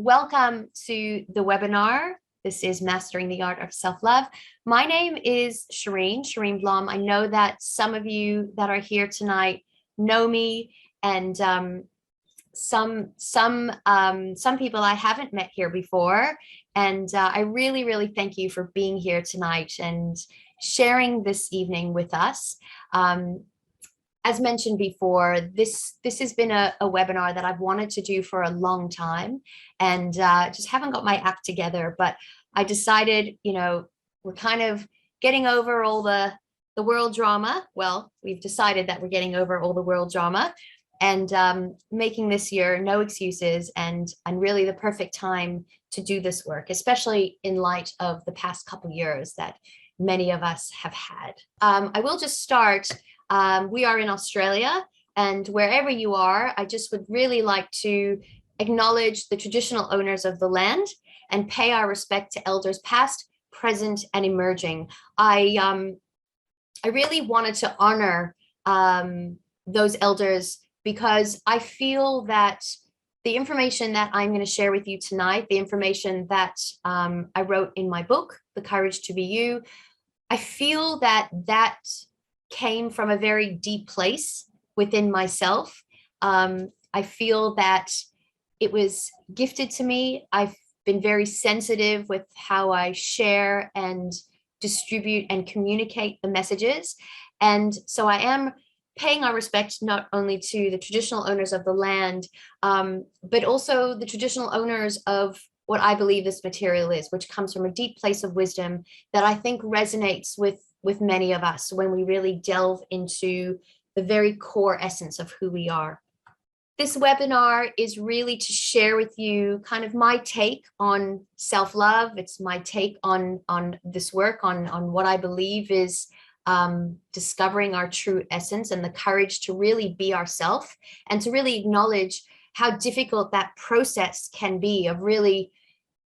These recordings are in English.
welcome to the webinar. This is Mastering the Art of Self-Love. My name is Cheryne Blom. I know that some of you that are here tonight know me, and some people I haven't met here before. And I really thank you for being here tonight and sharing this evening with us. As mentioned before, this has been a webinar that I've wanted to do for a long time, and just haven't got my act together. But I decided, we're kind of getting over all the world drama. Well, we've decided that we're getting over all the world drama, and making this year no excuses, and really the perfect time to do this work, especially in light of the past couple years that many of us have had. I will just start. We are in Australia, and wherever you are, I just would really like to acknowledge the traditional owners of the land and pay our respect to elders past, present, and emerging. I really wanted to honor those elders because I feel that the information that I'm going to share with you tonight, the information that I wrote in my book, The Courage to Be You, I feel that came from a very deep place within myself. I feel that it was gifted to me. I've been very sensitive with how I share and distribute and communicate the messages. And so I am paying our respect not only to the traditional owners of the land, but also the traditional owners of what I believe this material is, which comes from a deep place of wisdom that I think resonates with many of us when we really delve into the very core essence of who we are. This webinar is really to share with you kind of my take on self-love. It's my take on this work, on what I believe is discovering our true essence and the courage to really be ourselves, and to really acknowledge how difficult that process can be of really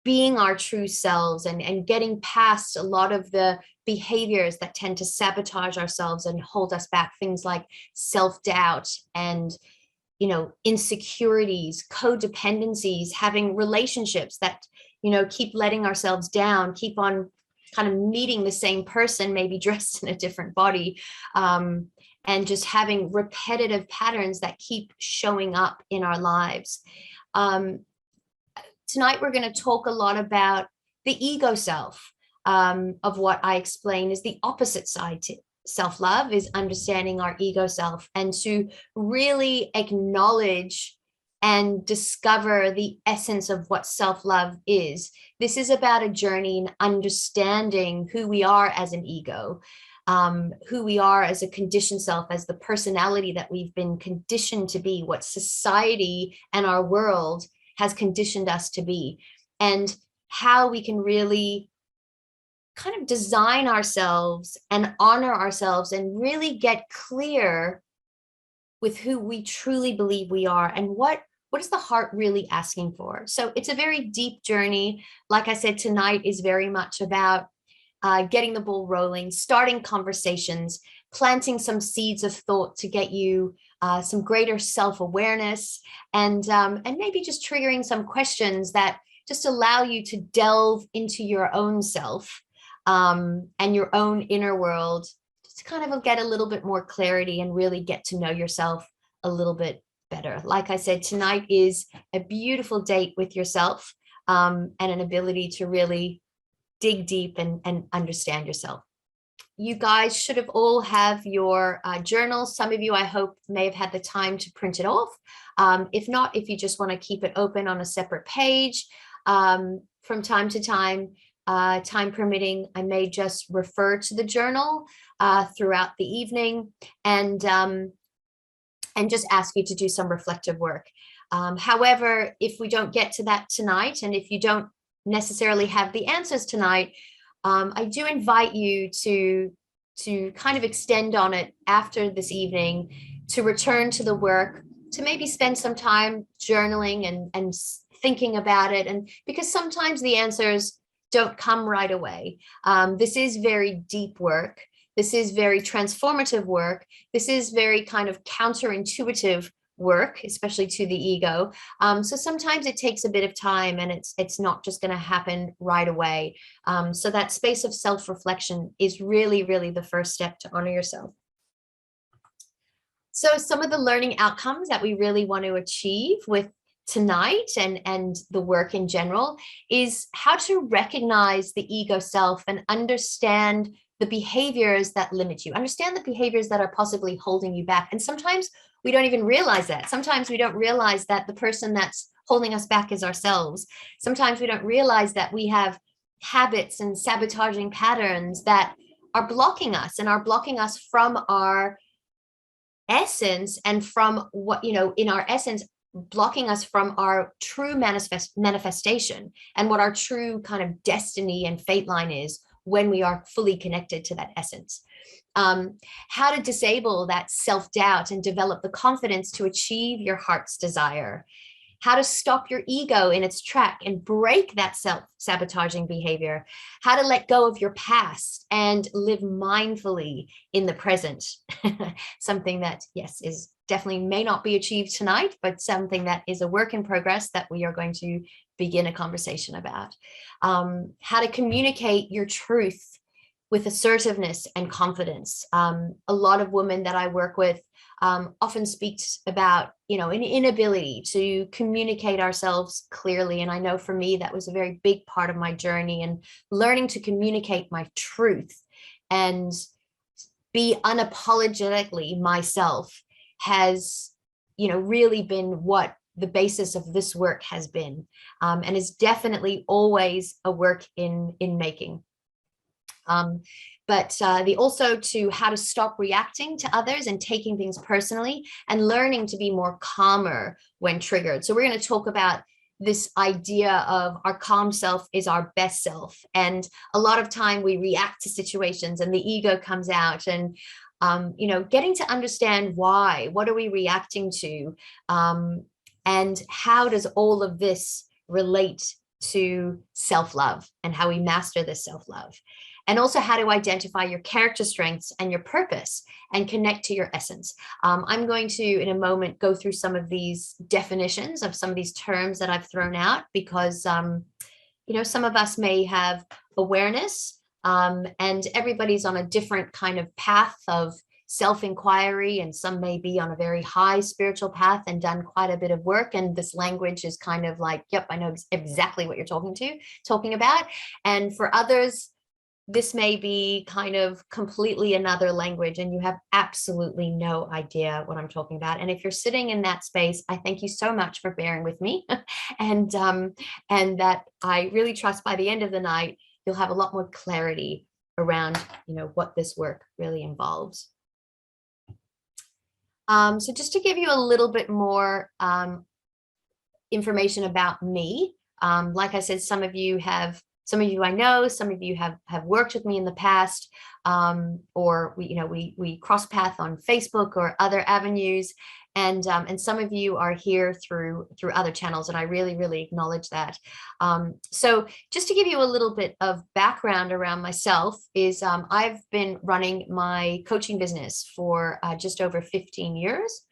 being our true selves and getting past a lot of the behaviors that tend to sabotage ourselves and hold us back. Things like self-doubt and, insecurities, codependencies, having relationships that, keep letting ourselves down, keep on kind of meeting the same person, maybe dressed in a different body, and just having repetitive patterns that keep showing up in our lives. Tonight, we're going to talk a lot about the ego self. Of what I explain is the opposite side to self-love, is understanding our ego self, and to really acknowledge and discover the essence of what self-love is. This is about a journey in understanding who we are as an ego, who we are as a conditioned self, as the personality that we've been conditioned to be, what society and our world has conditioned us to be, and how we can really kind of design ourselves and honor ourselves and really get clear with who we truly believe we are and what is the heart really asking for. So it's a very deep journey. Like I said, tonight is very much about getting the ball rolling, starting conversations, planting some seeds of thought to get you some greater self-awareness, and maybe just triggering some questions that just allow you to delve into your own self and your own inner world, just to kind of get a little bit more clarity and really get to know yourself a little bit better. Like I said, tonight is a beautiful date with yourself, and an ability to really dig deep and understand yourself. You guys should have all have your journals. Some of you, I hope, may have had the time to print it off. If not, if you just want to keep it open on a separate page, from time to time, time permitting, I may just refer to the journal throughout the evening, and just ask you to do some reflective work. However, if we don't get to that tonight, and if you don't necessarily have the answers tonight, I do invite you to kind of extend on it after this evening, to return to the work, to maybe spend some time journaling and thinking about it. And because sometimes the answers don't come right away. This is very deep work. This is very transformative work. This is very kind of counterintuitive work, especially to the ego. So sometimes it takes a bit of time, and it's not just going to happen right away. So that space of self-reflection is really, really the first step to honor yourself. So some of the learning outcomes that we really want to achieve with tonight and the work in general is how to recognize the ego self and understand the behaviors that limit you, understand the behaviors that are possibly holding you back. And sometimes we don't even realize that. Sometimes we don't realize that the person that's holding us back is ourselves. Sometimes we don't realize that we have habits and sabotaging patterns that are blocking us and are blocking us from our essence, and from what, in our essence, blocking us from our true manifestation and what our true kind of destiny and fate line is when we are fully connected to that essence. How to disable that self-doubt and develop the confidence to achieve your heart's desire. How to stop your ego in its track and break that self-sabotaging behavior. How to let go of your past and live mindfully in the present. Something that, yes, is definitely may not be achieved tonight, but something that is a work in progress that we are going to begin a conversation about. How to communicate your truth with assertiveness and confidence. A lot of women that I work with often speaks about, an inability to communicate ourselves clearly. And I know for me, that was a very big part of my journey, and learning to communicate my truth and be unapologetically myself has, really been what the basis of this work has been, and is definitely always a work in making. But also to how to stop reacting to others and taking things personally, and learning to be more calmer when triggered. So we're going to talk about this idea of our calm self is our best self. And a lot of time we react to situations and the ego comes out, and getting to understand why, what are we reacting to, and how does all of this relate to self-love and how we master this self-love. And also how to identify your character strengths and your purpose and connect to your essence. I'm going to, in a moment, go through some of these definitions of some of these terms that I've thrown out, because, some of us may have awareness, and everybody's on a different kind of path of self-inquiry, and some may be on a very high spiritual path and done quite a bit of work. And this language is kind of like, yep, I know exactly what you're talking about. And for others, this may be kind of completely another language, and you have absolutely no idea what I'm talking about. And if you're sitting in that space, I thank you so much for bearing with me. and that I really trust by the end of the night, you'll have a lot more clarity around, what this work really involves. So just to give you a little bit more information about me, like I said, some of you I know, some of you have worked with me in the past, or we cross path on Facebook or other avenues, and some of you are here through other channels, and I really, really acknowledge that. So just to give you a little bit of background around myself is, I've been running my coaching business for just over 15 years.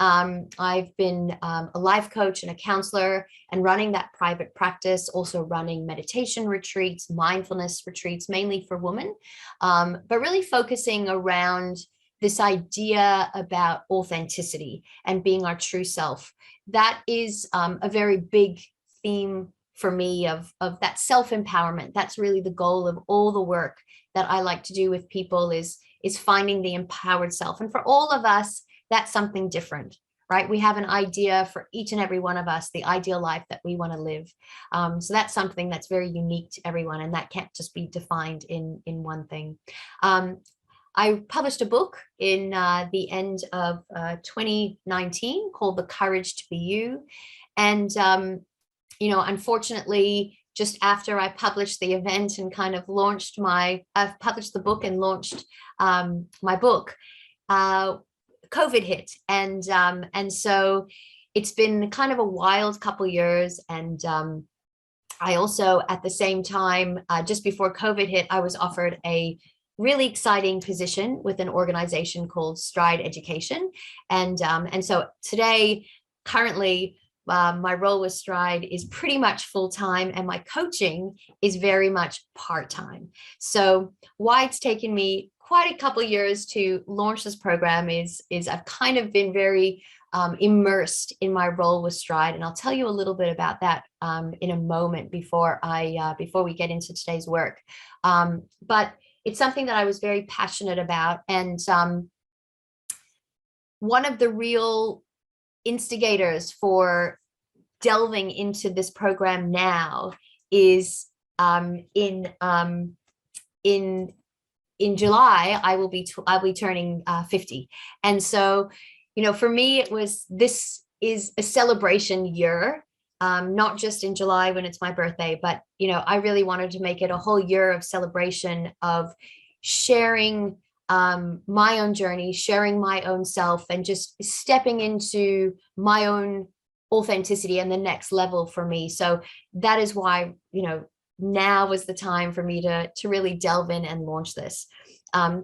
I've been a life coach and a counselor, and running that private practice, also running meditation retreats, mindfulness retreats, mainly for women, but really focusing around this idea about authenticity and being our true self. That is a very big theme for me of that self-empowerment. That's really the goal of all the work that I like to do with people, is finding the empowered self. And for all of us, that's something different, right? We have an idea for each and every one of us, the ideal life that we want to live. So that's something that's very unique to everyone, and that can't just be defined in one thing. I published a book in the end of 2019 called The Courage to Be You. And, unfortunately, just after I published the event and kind of I've published the book and launched my book, COVID hit, and so it's been kind of a wild couple years. And I also, at the same time, just before COVID hit, I was offered a really exciting position with an organization called Stride Education. And so today, currently, my role with Stride is pretty much full-time, and my coaching is very much part-time. So why it's taken me quite a couple of years to launch this program is I've kind of been very immersed in my role with Stride, and I'll tell you a little bit about that in a moment before we get into today's work. But it's something that I was very passionate about, and one of the real instigators for delving into this program now is in July I'll be turning 50, and so for me this is a celebration year, not just in July when it's my birthday, but I really wanted to make it a whole year of celebration, of sharing my own journey, sharing my own self, and just stepping into my own authenticity and the next level for me. So that is why now was the time for me to really delve in and launch this.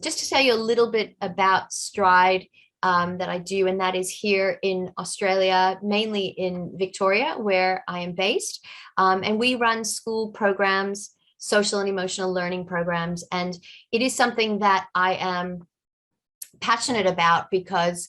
Just to tell you a little bit about Stride that I do, and that is here in Australia, mainly in Victoria, where I am based. And we run school programs, social and emotional learning programs. And it is something that I am passionate about because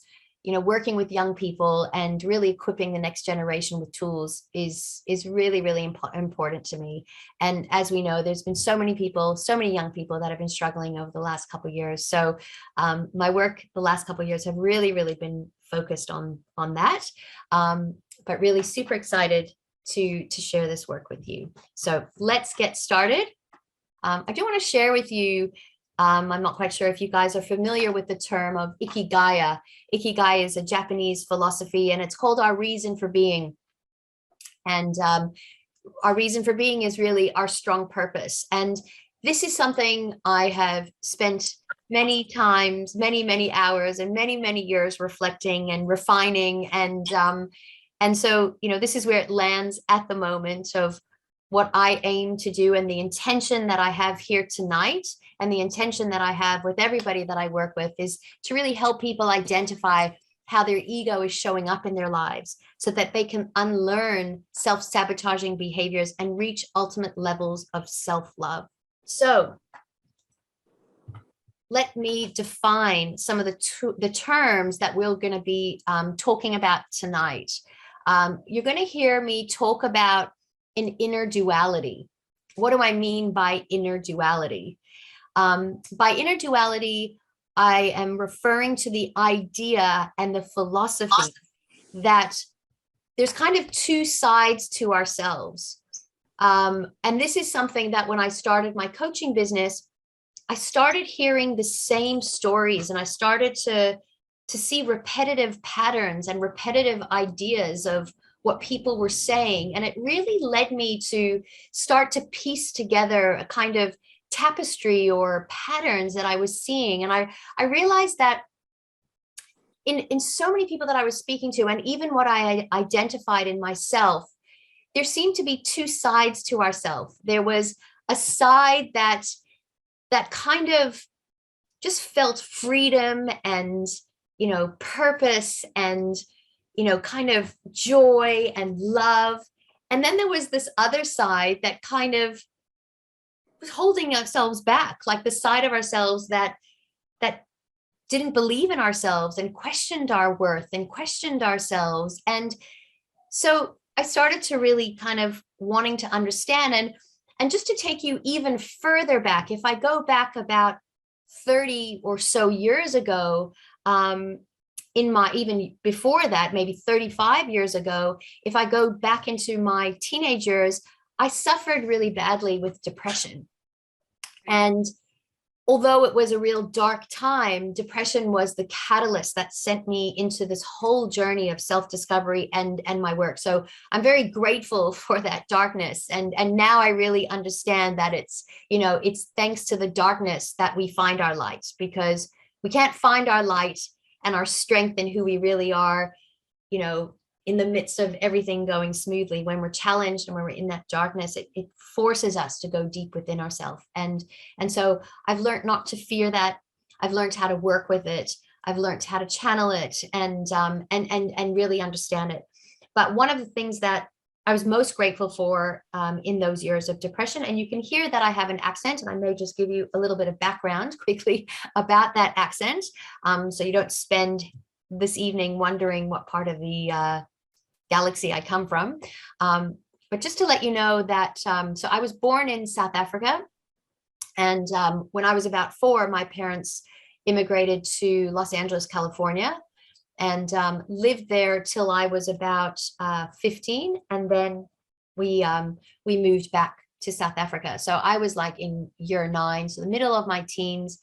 working with young people and really equipping the next generation with tools is really, really important to me. And as we know, there's been so many young people that have been struggling over the last couple of years. So my work the last couple of years have really, really been focused on that, but really super excited to share this work with you. So let's get started. I do want to share with you, I'm not quite sure if you guys are familiar with the term of ikigai. Ikigai is a Japanese philosophy, and it's called our reason for being. And our reason for being is really our strong purpose. And this is something I have spent many times, many hours, and many years reflecting and refining. And so, this is where it lands at the moment of what I aim to do, and the intention that I have here tonight, and the intention that I have with everybody that I work with, is to really help people identify how their ego is showing up in their lives so that they can unlearn self-sabotaging behaviors and reach ultimate levels of self-love. So let me define some of the terms that we're going to be talking about tonight. You're going to hear me talk about an inner duality. What do I mean by inner duality? By inner duality, I am referring to the idea and the philosophy that there's kind of two sides to ourselves. And this is something that when I started my coaching business, I started hearing the same stories, and I started to see repetitive patterns and repetitive ideas of what people were saying. And it really led me to start to piece together a kind of tapestry or patterns that I was seeing. And I realized that in so many people that I was speaking to, and even what I identified in myself, there seemed to be two sides to ourselves. There was a side that kind of just felt freedom and purpose and kind of joy and love. And then there was this other side that kind of was holding ourselves back, like the side of ourselves that didn't believe in ourselves and questioned our worth and questioned ourselves. And so I started to really kind of wanting to understand, and just to take you even further back, if I go back about 30 or so years ago, even before that, maybe 35 years ago, if I go back into my teenage years, I suffered really badly with depression. And although it was a real dark time, depression was the catalyst that sent me into this whole journey of self-discovery and my work. So I'm very grateful for that darkness. And now I really understand that it's thanks to the darkness that we find our light, because we can't find our light and our strength and who we really are, in the midst of everything going smoothly, when we're challenged and when we're in that darkness, it forces us to go deep within ourselves. And so I've learned not to fear that. I've learned how to work with it. I've learned how to channel it and really understand it. But one of the things that I was most grateful for in those years of depression, and you can hear that I have an accent, and I may just give you a little bit of background quickly about that accent, so you don't spend this evening wondering what part of the galaxy I come from. But just to let you know that, so I was born in South Africa, and when I was about 4, my parents immigrated to Los Angeles, California, and lived there till I was about 15, and then we moved back to South Africa. So I was like in year 9, so the middle of my teens,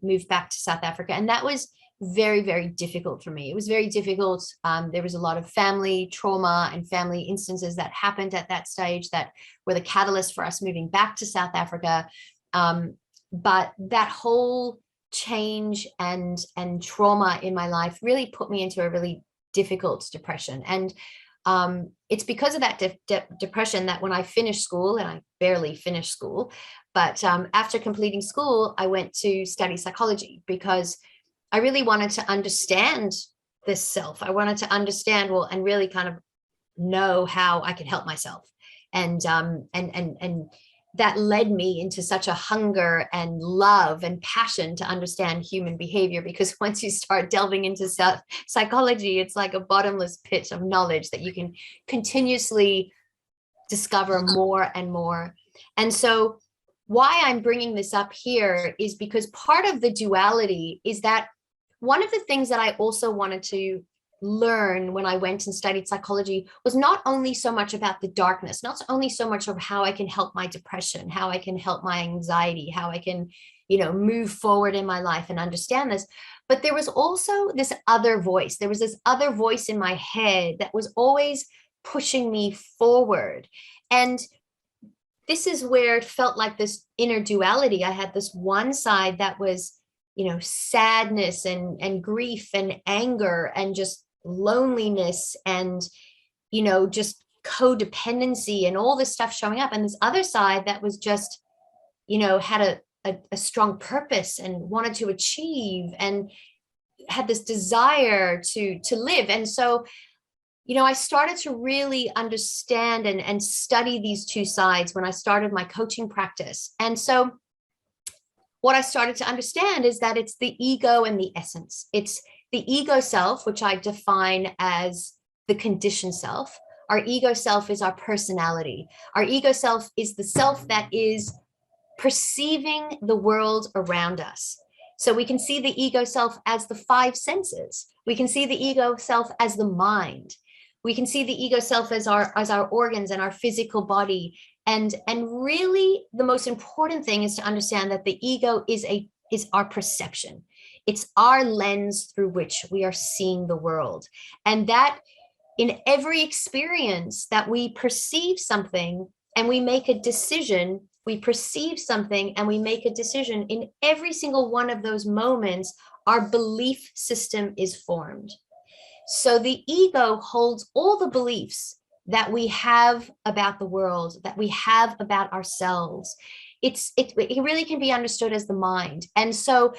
moved back to South Africa, and that was very, very difficult for me. It was very difficult. There was a lot of family trauma and family instances that happened at that stage that were the catalyst for us moving back to South Africa. But that whole change and trauma in my life really put me into a really difficult depression. And it's because of that depression that when I finished school, and I barely finished school, but after completing school, I went to study psychology because I really wanted to understand this self. I wanted to understand, well, and really kind of know how I could help myself. And that led me into such a hunger and love and passion to understand human behavior, because once you start delving into psychology, it's like a bottomless pit of knowledge that you can continuously discover more and more. And so why I'm bringing this up here is because part of the duality is that one of the things that I also wanted to learn when I went and studied psychology was not only so much about the darkness, not only so much of how I can help my depression, how I can help my anxiety, how I can, move forward in my life and understand this, but there was also this other voice. There was this other voice in my head that was always pushing me forward. And this is where it felt like this inner duality. I had this one side that was, sadness and grief and anger and just loneliness and, just codependency and all this stuff showing up. And this other side that was just, had a strong purpose and wanted to achieve and had this desire to live. And so, I started to really understand and study these two sides when I started my coaching practice. And so what I started to understand is that it's the ego and the essence. It's the ego self, which I define as the conditioned self. Our ego self is our personality. Our ego self is the self that is perceiving the world around us. So we can see the ego self as the 5 senses. We can see the ego self as the mind. We can see the ego self as our organs and our physical body. And really the most important thing is to understand that the ego is our perception. It's our lens through which we are seeing the world. And that in every experience that we perceive something and we make a decision, we perceive something and we make a decision, in every single one of those moments, our belief system is formed. So the ego holds all the beliefs that we have about the world, that we have about ourselves. It really can be understood as the mind. And so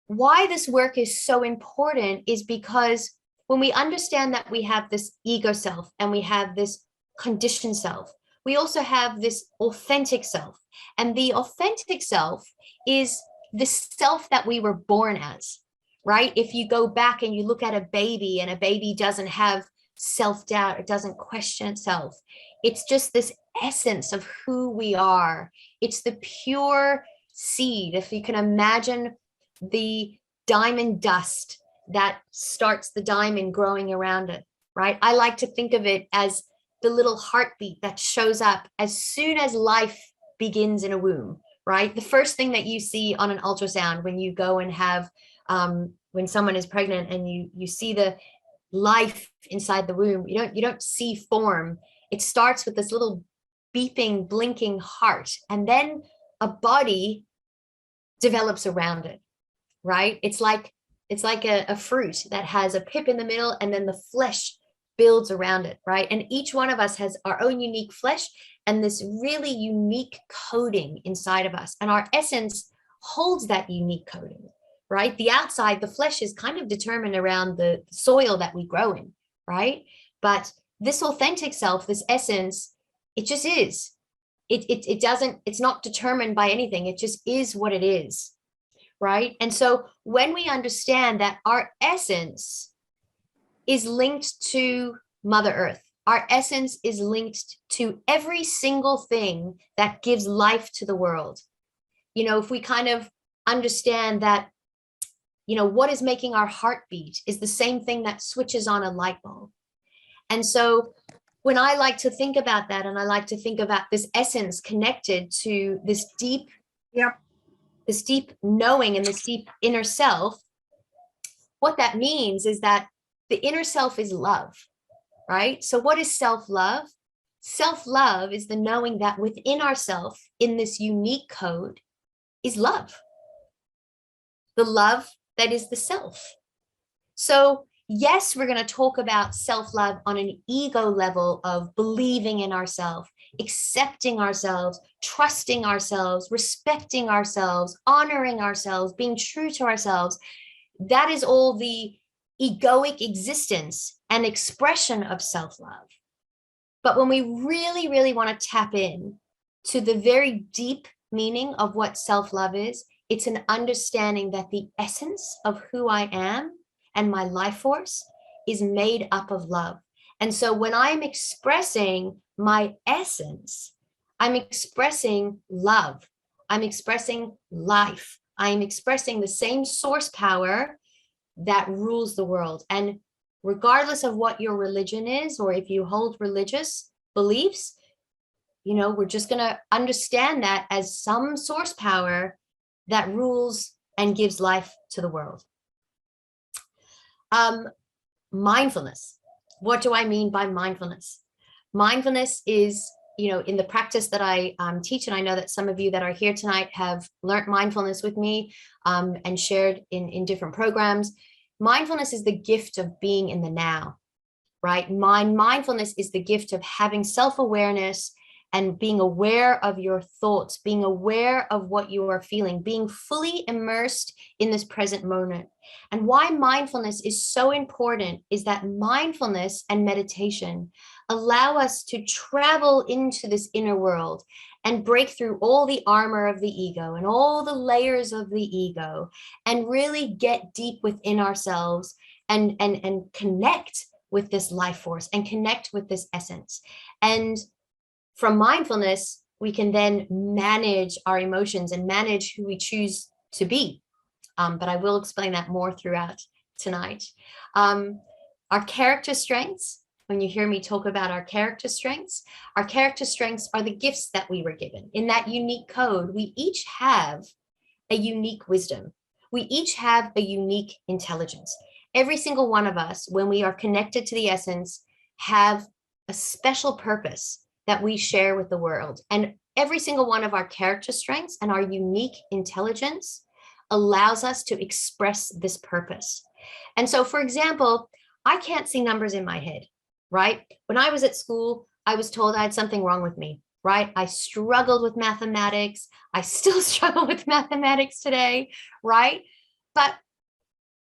why this work is so important is because when we understand that we have this ego self and we have this conditioned self, we also have this authentic self. And the authentic self is the self that we were born as, right? If you go back and you look at a baby, and a baby doesn't have self-doubt, it doesn't question itself. It's just this essence of who we are. It's the pure seed. If you can imagine the diamond dust that starts the diamond growing around it, right? I like to think of it as the little heartbeat that shows up as soon as life begins in a womb, right? The first thing that you see on an ultrasound when you go and have, when someone is pregnant and you see the life inside the womb, you don't see form. It starts with this little beeping, blinking heart, and then a body develops around it, right? It's like a fruit that has a pip in the middle, and then the flesh builds around it, right? And each one of us has our own unique flesh and this really unique coding inside of us. And our essence holds that unique coding, right? The outside, the flesh is kind of determined around the soil that we grow in, right? But this authentic self, this essence, it just is. It doesn't, it's not determined by anything. It just is what it is, right? And so when we understand that our essence is linked to Mother Earth, our essence is linked to every single thing that gives life to the world. You know, if we kind of understand that, you know, what is making our heart beat is the same thing that switches on a light bulb. And so when I like to think about that, and I like to think about this essence connected to this deep, this deep knowing and this deep inner self, what that means is that the inner self is love, right? So what is self-love? Self-love is the knowing that within ourself, in this unique code, is love. The love that is the self. So yes, we're going to talk about self-love on an ego level of believing in ourselves, accepting ourselves, trusting ourselves, respecting ourselves, honoring ourselves, being true to ourselves. That is all the egoic existence and expression of self-love. But when we really, really want to tap in to the very deep meaning of what self-love is, it's an understanding that the essence of who I am and my life force is made up of love. And so when I'm expressing my essence, I'm expressing love. I'm expressing life. I'm expressing the same source power that rules the world. And regardless of what your religion is, or if you hold religious beliefs, you know, we're just going to understand that as some source power that rules and gives life to the world. Mindfulness. What do I mean by mindfulness? Mindfulness is, you know, in the practice that I teach, and I know that some of you that are here tonight have learned mindfulness with me and shared in different programs. Mindfulness is the gift of being in the now, right? Mindfulness is the gift of having self-awareness and being aware of your thoughts, being aware of what you are feeling, being fully immersed in this present moment. And why mindfulness is so important is that mindfulness and meditation allow us to travel into this inner world and break through all the armor of the ego and all the layers of the ego and really get deep within ourselves and connect with this life force and connect with this essence. And from mindfulness, we can then manage our emotions and manage who we choose to be. But I will explain that more throughout tonight. Our character strengths, when you hear me talk about our character strengths are the gifts that we were given. In that unique code, we each have a unique wisdom. We each have a unique intelligence. Every single one of us, when we are connected to the essence, have a special purpose that we share with the world. And every single one of our character strengths and our unique intelligence allows us to express this purpose. And so, for example, I can't see numbers in my head, right? When I was at school, I was told I had something wrong with me, right? I struggled with mathematics. I still struggle with mathematics today, right? But,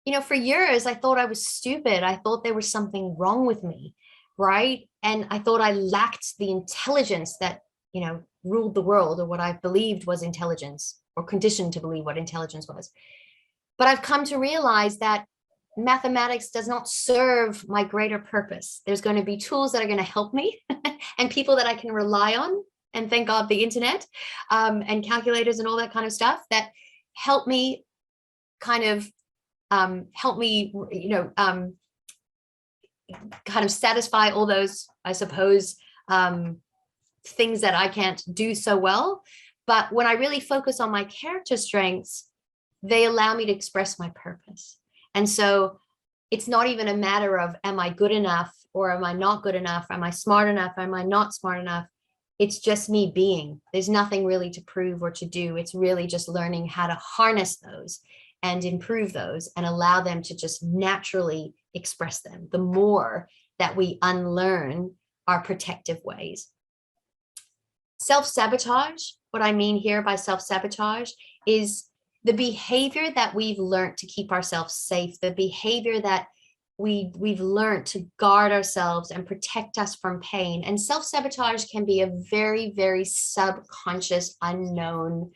you know, for years, I thought I was stupid. I thought there was something wrong with me, right? And I thought I lacked the intelligence that, you know, ruled the world, or what I believed was intelligence, or conditioned to believe what intelligence was. But I've come to realize that mathematics does not serve my greater purpose. There's going to be tools that are going to help me and people that I can rely on. And thank God the internet and calculators and all that kind of stuff that help me kind of kind of satisfy all those, I suppose, things that I can't do so well. But when I really focus on my character strengths, they allow me to express my purpose. And so it's not even a matter of, am I good enough or am I not good enough? Am I smart enough? Am I not smart enough? It's just me being. There's nothing really to prove or to do. It's really just learning how to harness those and improve those and allow them to just naturally express them. The more that we unlearn our protective ways. Self-sabotage, what I mean here by self-sabotage is the behavior that we've learned to keep ourselves safe, the behavior that we've learned to guard ourselves and protect us from pain. And self-sabotage can be a very, very subconscious, unknown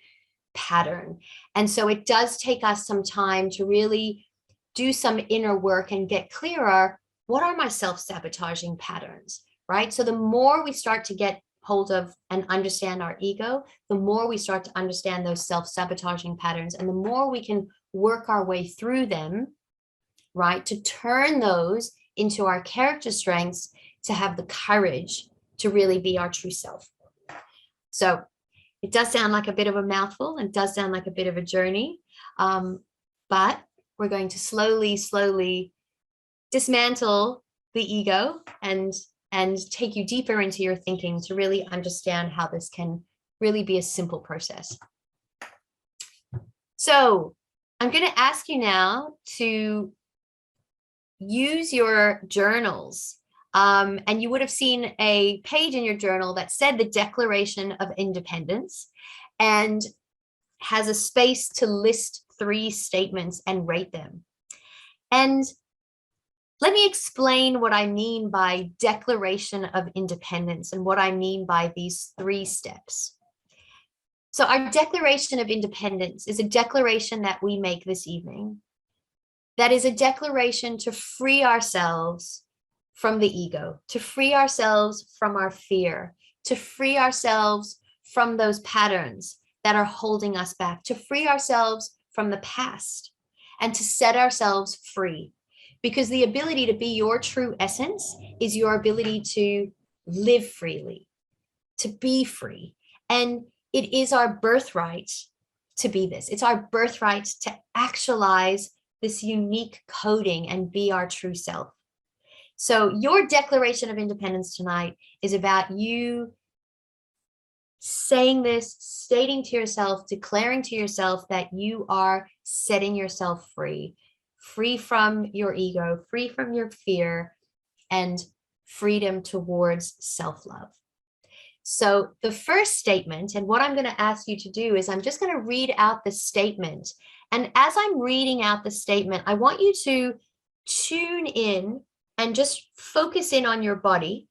pattern. And so it does take us some time to really do some inner work and get clearer. What are my self-sabotaging patterns, right? So the more we start to get hold of and understand our ego, the more we start to understand those self-sabotaging patterns, and the more we can work our way through them, right, to turn those into our character strengths, to have the courage to really be our true self. So it does sound like a bit of a mouthful and does sound like a bit of a journey, but we're going to slowly dismantle the ego and take you deeper into your thinking to really understand how this can really be a simple process. So I'm going to ask you now to use your journals. And you would have seen a page in your journal that said the Declaration of Independence and has a space to list 3 statements and rate them. And let me explain what I mean by Declaration of Independence and what I mean by these 3 steps. So our Declaration of Independence is a declaration that we make this evening. That is a declaration to free ourselves from the ego, to free ourselves from our fear, to free ourselves from those patterns that are holding us back, to free ourselves from the past, and to set ourselves free. Because the ability to be your true essence is your ability to live freely, to be free. And it is our birthright to be this. It's our birthright to actualize this unique coding and be our true self. So your Declaration of Independence tonight is about you saying this, stating to yourself, declaring to yourself that you are setting yourself free, free from your ego, free from your fear, and freedom towards self-love. So the first statement, and what I'm going to ask you to do is I'm just going to read out the statement. And as I'm reading out the statement, I want you to tune in and just focus in on your body.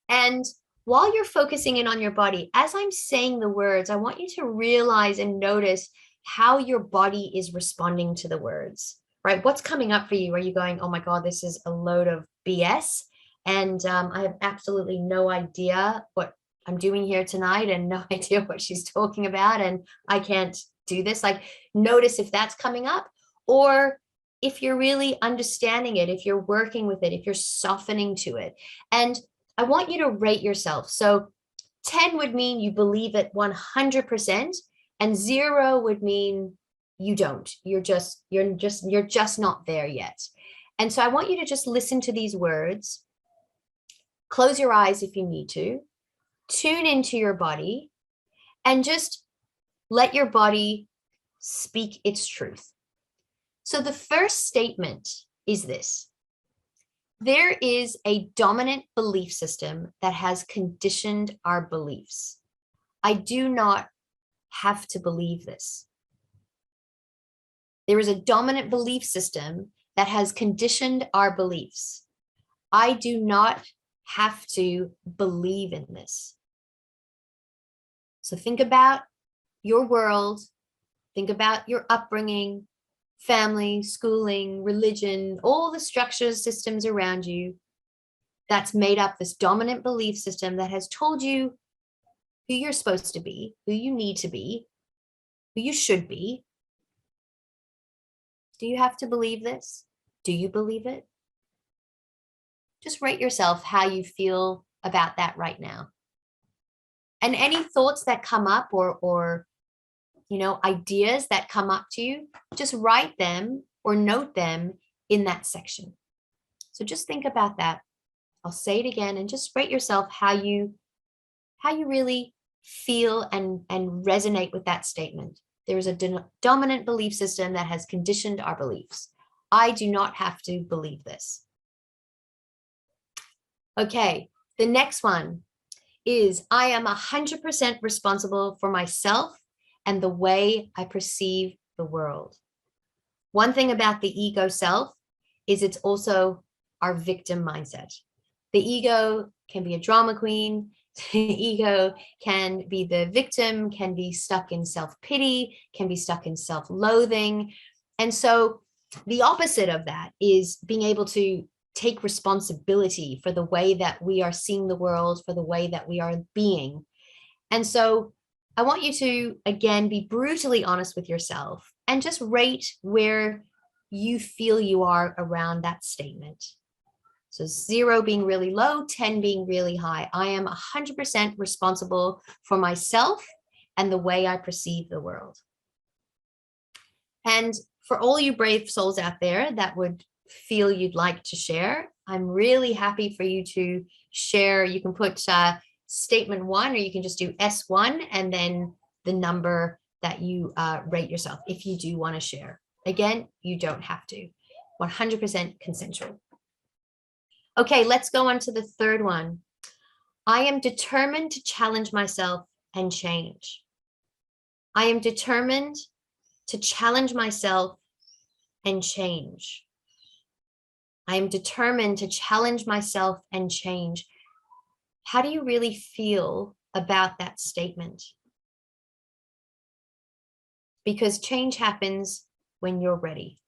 And while you're focusing in on your body, as I'm saying the words, I want you to realize and notice how your body is responding to the words, right? What's coming up for you? Are you going, oh my God, this is a load of BS? And I have absolutely no idea what I'm doing here tonight and no idea what she's talking about. And I can't do this. Like, notice if that's coming up, or if you're really understanding it, if you're working with it, if you're softening to it. And I want you to rate yourself. So 10 would mean you believe it 100%, and 0 would mean you don't. You're just not there yet. And so I want you to just listen to these words. Close your eyes if you need to. Tune into your body and just let your body speak its truth. So the first statement is this: there is a dominant belief system that has conditioned our beliefs. I do not have to believe this. There is a dominant belief system that has conditioned our beliefs. I do not have to believe in this. So think about your world, think about your upbringing, family, schooling, religion, all the structures, systems around you that's made up this dominant belief system that has told you who you're supposed to be, who you need to be, who you should be. Do you have to believe this? Do you believe it? Just rate yourself how you feel about that right now. And any thoughts that come up or ideas that come up to you, just write them or note them in that section. So just think about that. I'll say it again and just rate yourself how you really feel and resonate with that statement. There is a dominant belief system that has conditioned our beliefs. I do not have to believe this. Okay, the next one is I am 100% responsible for myself and the way I perceive the world. One thing about the ego self is it's also our victim mindset. The ego can be a drama queen. The ego can be the victim, can be stuck in self-pity, can be stuck in self-loathing. And so the opposite of that is being able to take responsibility for the way that we are seeing the world, for the way that we are being. And so I want you to, again, be brutally honest with yourself and just rate where you feel you are around that statement. So 0 being really low, 10 being really high. I am 100% responsible for myself and the way I perceive the world. And for all you brave souls out there that would feel you'd like to share, I'm really happy for you to share. You can put statement 1, or you can just do S1 and then the number that you rate yourself if you do want to share. Again, you don't have to. 100% consensual. Okay, let's go on to the third one. I am determined to challenge myself and change. I am determined to challenge myself and change. I am determined to challenge myself and change. How do you really feel about that statement? Because change happens when you're ready,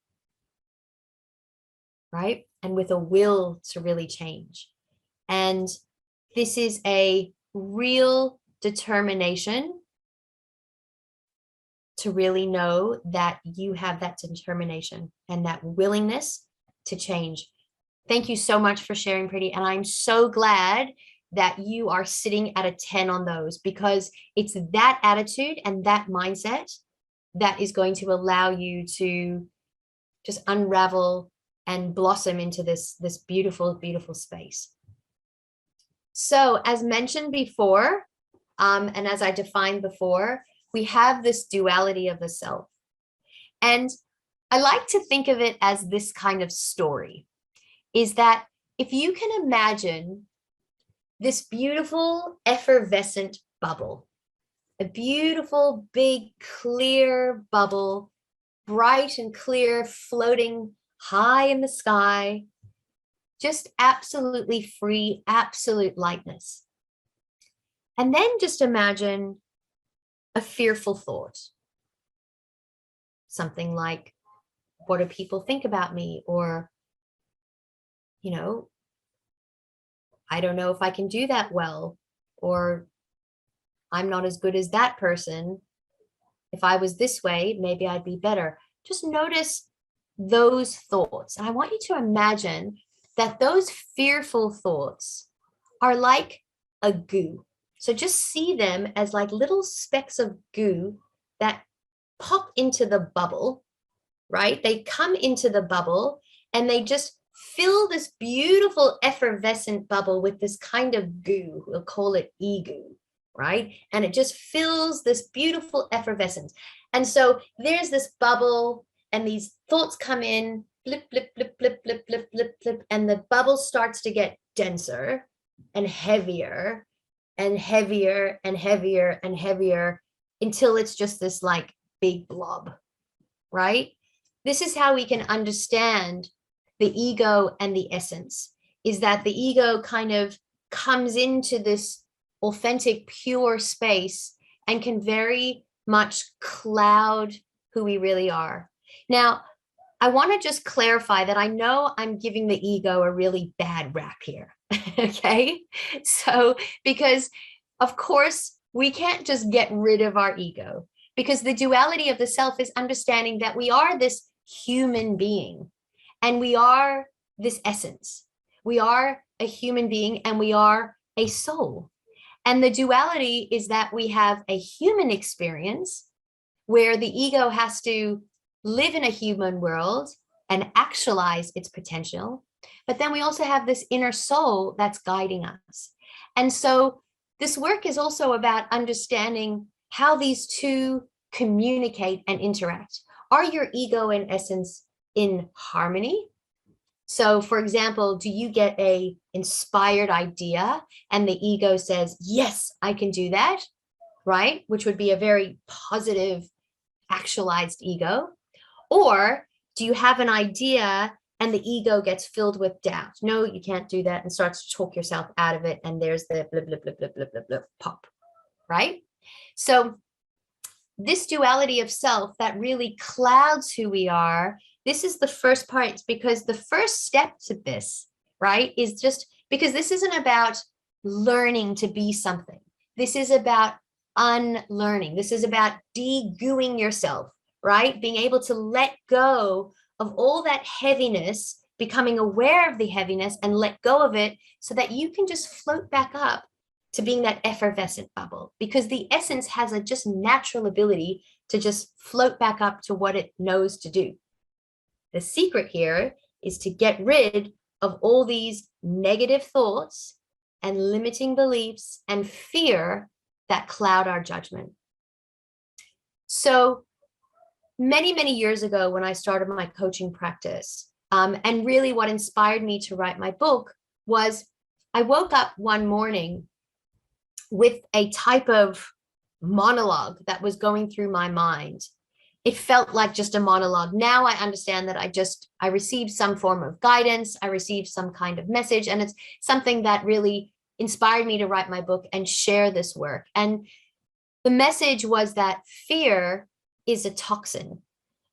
right? And with a will to really change. And this is a real determination to really know that you have that determination and that willingness to change. Thank you so much for sharing, Pretty. And I'm so glad that you are sitting at a 10 on those, because it's that attitude and that mindset that is going to allow you to just unravel and blossom into this beautiful, beautiful space. So as mentioned before, and as I defined before, we have this duality of the self. And I like to think of it as this kind of story, is that if you can imagine this beautiful effervescent bubble, a beautiful, big, clear bubble, bright and clear, floating high in the sky, just absolutely free, absolute lightness. And then just imagine a fearful thought. Something like, what do people think about me? Or, you know, I don't know if I can do that well, or I'm not as good as that person. If I was this way, maybe I'd be better. Just notice those thoughts. And I want you to imagine that those fearful thoughts are like a goo. So just see them as like little specks of goo that pop into the bubble, right? They come into the bubble and they just fill this beautiful effervescent bubble with this kind of goo. We'll call it e-goo, right? And it just fills this beautiful effervescence. And so there's this bubble and these thoughts come in, blip, blip, blip, blip, blip, blip, blip, blip, and the bubble starts to get denser and heavier and heavier and heavier and heavier until it's just this like big blob, right? This is how we can understand the ego and the essence, is that the ego kind of comes into this authentic, pure space and can very much cloud who we really are. Now, I want to just clarify that I know I'm giving the ego a really bad rap here, okay? So, because of course, we can't just get rid of our ego, because the duality of the self is understanding that we are this human being and we are this essence. We are a human being and we are a soul. And the duality is that we have a human experience where the ego has to live in a human world and actualize its potential. But then we also have this inner soul that's guiding us. And so this work is also about understanding how these two communicate and interact. Are your ego and essence in harmony? So for example, do you get a inspired idea and the ego says, yes, I can do that, right? Which would be a very positive, actualized ego. Or do you have an idea and the ego gets filled with doubt? No, you can't do that, and starts to talk yourself out of it. And there's the blah, blah, blah, blah, blah, blah, blah, pop, right? So this duality of self that really clouds who we are, this is the first part, because the first step to this, right, is just because this isn't about learning to be something. This is about unlearning. This is about de-gooing yourself, right? Being able to let go of all that heaviness, becoming aware of the heaviness and let go of it so that you can just float back up to being that effervescent bubble, because the essence has a just natural ability to just float back up to what it knows to do. The secret here is to get rid of all these negative thoughts and limiting beliefs and fear that cloud our judgment. So many, many years ago, when I started my coaching practice, and really what inspired me to write my book was I woke up one morning with a type of monologue that was going through my mind. It felt like just a monologue. Now I understand that I received some form of guidance. I received some kind of message, and it's something that really inspired me to write my book and share this work. And the message was that fear is a toxin,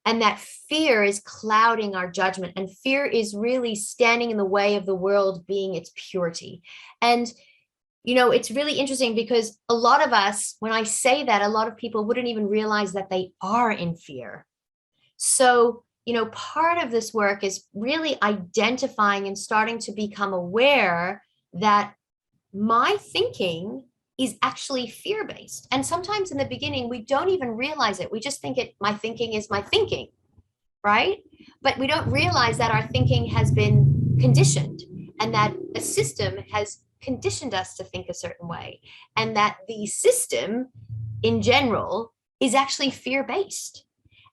and that fear is clouding our judgment, and fear is really standing in the way of the world being its purity. And it's really interesting because a lot of us, when I say that, a lot of people wouldn't even realize that they are in fear. So, part of this work is really identifying and starting to become aware that my thinking is actually fear-based. And sometimes in the beginning, we don't even realize it. We just think my thinking is my thinking, right? But we don't realize that our thinking has been conditioned, and that a system has conditioned us to think a certain way, and that the system in general is actually fear-based.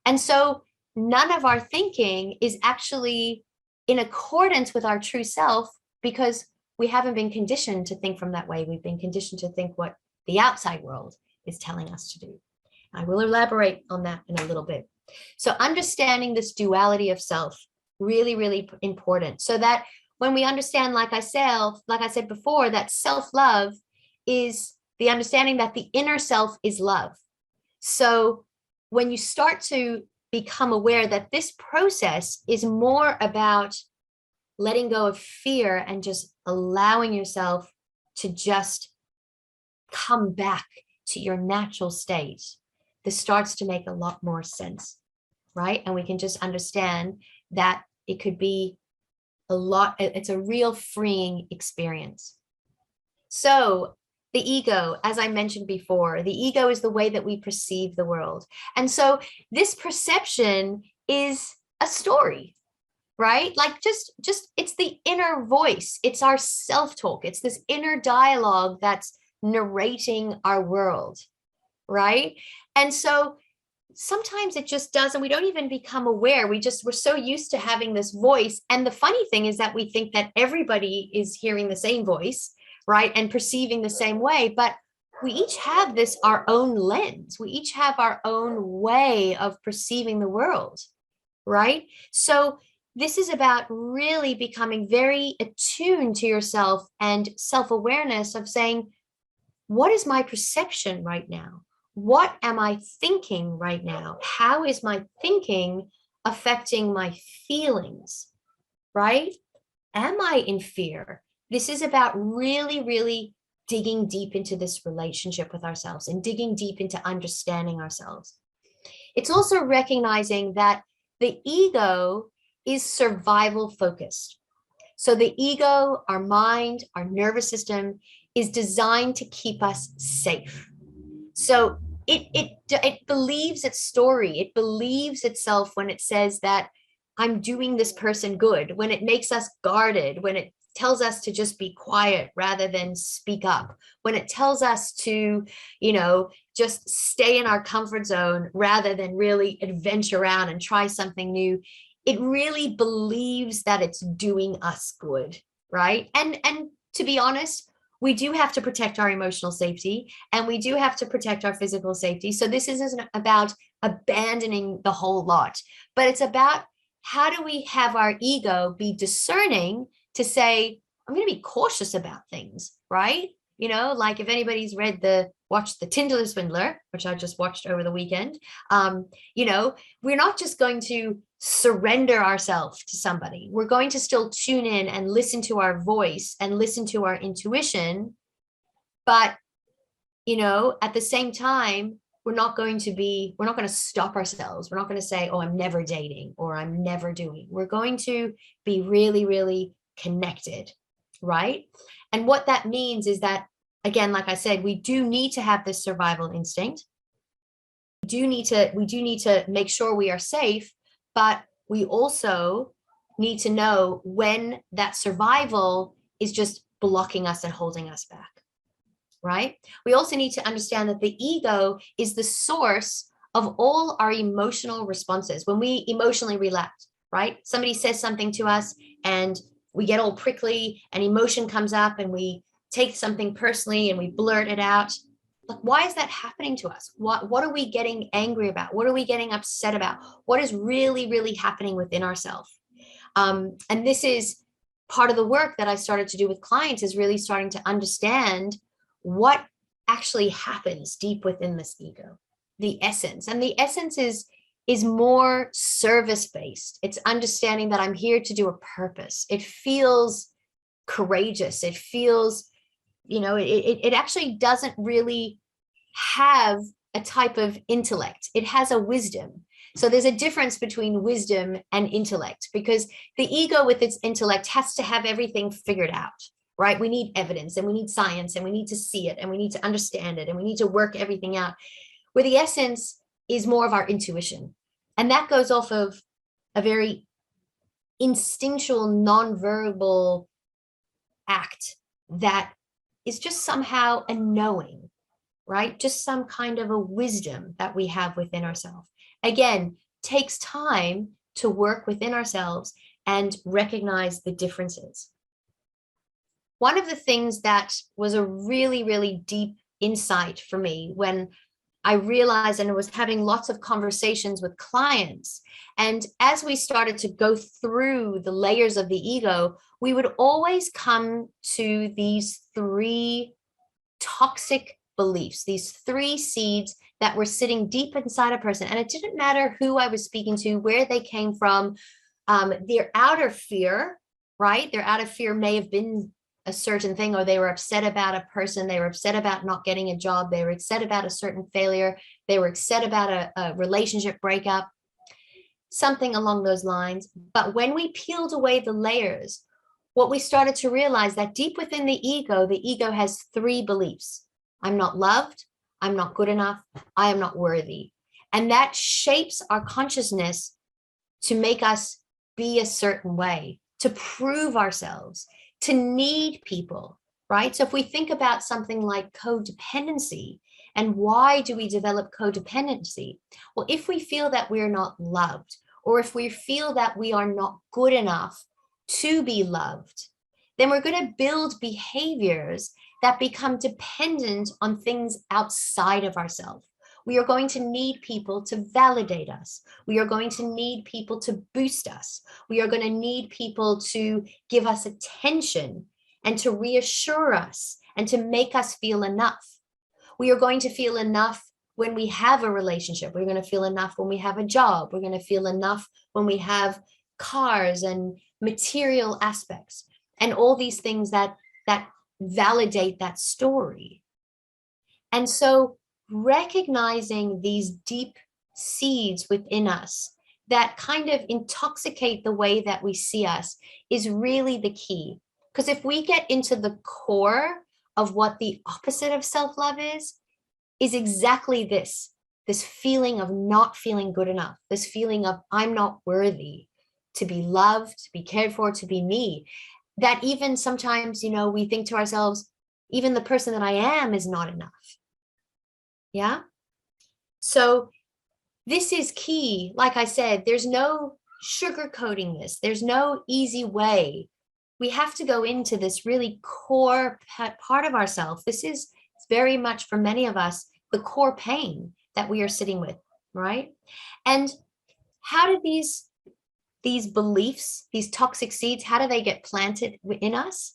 And so none of our thinking is actually in accordance with our true self, because we haven't been conditioned to think from that way. We've been conditioned to think what the outside world is telling us to do. I will elaborate on that in a little bit. So understanding this duality of self, really, really important, so that when we understand, like I said before, that self-love is the understanding that the inner self is love. So when you start to become aware that this process is more about letting go of fear and just allowing yourself to just come back to your natural state, this starts to make a lot more sense, right? And we can just understand that it could be it's a real freeing experience. So the ego, as I mentioned before, the ego is the way that we perceive the world. And so this perception is a story, right? Like just it's the inner voice. It's our self-talk. It's this inner dialogue that's narrating our world, right? And so sometimes it just does, and we don't even become aware. We're so used to having this voice. And the funny thing is that we think that everybody is hearing the same voice, right, and perceiving the same way, but we each have our own lens. We each have our own way of perceiving the world, right? So this is about really becoming very attuned to yourself and self-awareness of saying, what is my perception right now? What am I thinking right now? How is my thinking affecting my feelings, right? Am I in fear? This is about really, really digging deep into this relationship with ourselves and digging deep into understanding ourselves. It's also recognizing that the ego is survival focused. So the ego, our mind, our nervous system is designed to keep us safe. So it believes its story. It believes itself when it says that I'm doing this person good, when it makes us guarded, when it tells us to just be quiet rather than speak up, when it tells us to, just stay in our comfort zone rather than really adventure out and try something new. it really believes that it's doing us good, right? And to be honest, we do have to protect our emotional safety, and we do have to protect our physical safety. So this isn't about abandoning the whole lot, but it's about how do we have our ego be discerning to say, I'm going to be cautious about things, right? You know, like if anybody's watched the Tinder Swindler, which I just watched over the weekend, you know, we're not just going to surrender ourselves to somebody. We're going to still tune in and listen to our voice and listen to our intuition. But, you know, at the same time, we're not going to stop ourselves. We're not going to say, oh, I'm never dating or I'm never doing. We're going to be really, really connected, right? And what that means is that, again, like I said, we do need to have this survival instinct. We do need to make sure we are safe, but we also need to know when that survival is just blocking us and holding us back, right? We also need to understand that the ego is the source of all our emotional responses. When we emotionally react, right? Somebody says something to us and we get all prickly and emotion comes up and we take something personally and we blurt it out. Like, why is that happening to us? What are we getting angry about? What are we getting upset about? What is really, really happening within ourselves? And this is part of the work that I started to do with clients, is really starting to understand what actually happens deep within this ego, the essence. And the essence is more service-based. It's understanding that I'm here to do a purpose. It feels courageous. It feels, you know, it actually doesn't really have a type of intellect. It has a wisdom. So there's a difference between wisdom and intellect, because the ego with its intellect has to have everything figured out, right? We need evidence and we need science and we need to see it and we need to understand it and we need to work everything out. Where the essence is more of our intuition. And that goes off of a very instinctual, nonverbal act that is just somehow a knowing, right? Just some kind of a wisdom that we have within ourselves. Again, takes time to work within ourselves and recognize the differences. One of the things that was a really, really deep insight for me when I realized, and I was having lots of conversations with clients, and as we started to go through the layers of the ego, we would always come to these three toxic beliefs, these three seeds that were sitting deep inside a person. And it didn't matter who I was speaking to, where they came from, their outer fear, right? Their outer fear may have been a certain thing, or they were upset about a person, they were upset about not getting a job, they were upset about a certain failure, they were upset about a relationship breakup, something along those lines. But when we peeled away the layers, what we started to realize that deep within the ego has three beliefs. I'm not loved, I'm not good enough, I am not worthy. And that shapes our consciousness to make us be a certain way, to prove ourselves, to need people, right? So if we think about something like codependency, and why do we develop codependency? Well, if we feel that we're not loved, or if we feel that we are not good enough to be loved, then we're going to build behaviors that become dependent on things outside of ourselves. We are going to need people to validate us. We are going to need people to boost us. We are going to need people to give us attention and to reassure us and to make us feel enough. We are going to feel enough when we have a relationship. We're going to feel enough when we have a job. We're going to feel enough when we have cars and material aspects and all these things that validate that story. And so recognizing these deep seeds within us that kind of intoxicate the way that we see us is really the key. Because if we get into the core of what the opposite of self-love is exactly this feeling of not feeling good enough, this feeling of I'm not worthy to be loved, to be cared for, to be me. That even sometimes, you know, we think to ourselves, even the person that I am is not enough. Yeah. So this is key. Like I said, there's no sugarcoating this. There's no easy way. We have to go into this really core part of ourselves. This is very much for many of us, the core pain that we are sitting with, right? And how do these beliefs, these toxic seeds, how do they get planted in us?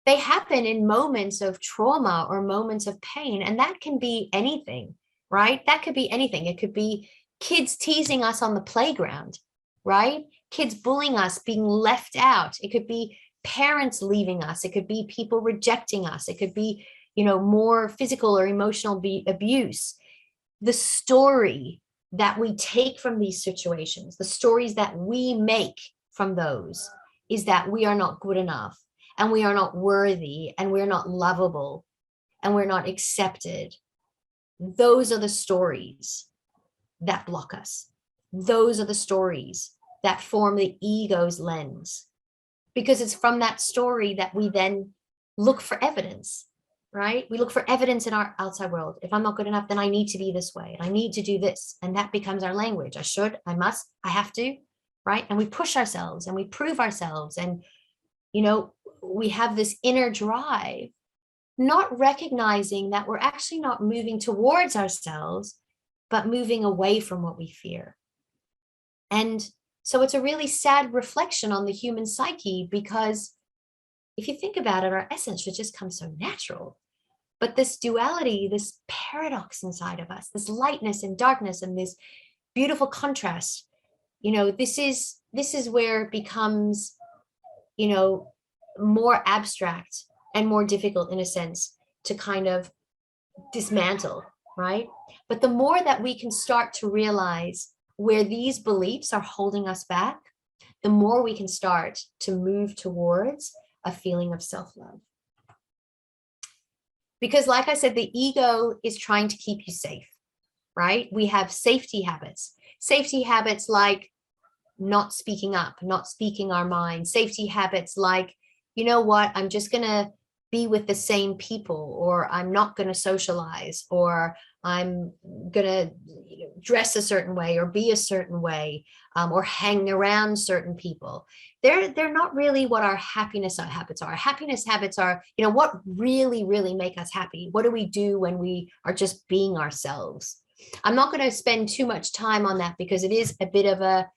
They happen in moments of trauma or moments of pain, and that can be anything, right? That could be anything. It could be kids teasing us on the playground, right? Kids bullying us, being left out. It could be parents leaving us. It could be people rejecting us. It could be, more physical or emotional abuse. The story that we take from these situations, the stories that we make from those, is that we are not good enough, and we are not worthy, and we're not lovable, and we're not accepted. Those are the stories that block us. Those are the stories that form the ego's lens, because it's from that story that we then look for evidence, right? We look for evidence in our outside world. If I'm not good enough, then I need to be this way, and I need to do this. And that becomes our language. I should, I must, I have to, right? And we push ourselves and we prove ourselves. And, we have this inner drive, not recognizing that we're actually not moving towards ourselves, but moving away from what we fear. And so it's a really sad reflection on the human psyche, because if you think about it, our essence should just come so natural. But this duality, this paradox inside of us, this lightness and darkness, and this beautiful contrast, this is where it becomes, more abstract and more difficult, in a sense, to kind of dismantle, right? But the more that we can start to realize where these beliefs are holding us back, the more we can start to move towards a feeling of self-love. Because like I said, the ego is trying to keep you safe, right? We have safety habits like not speaking up, not speaking our mind, safety habits like, I'm just going to be with the same people, or I'm not going to socialize, or I'm going to dress a certain way or be a certain way, or hang around certain people. They're not really what our happiness habits are. Happiness habits are, what really, really make us happy. What do we do when we are just being ourselves? I'm not going to spend too much time on that, because it is a bit of a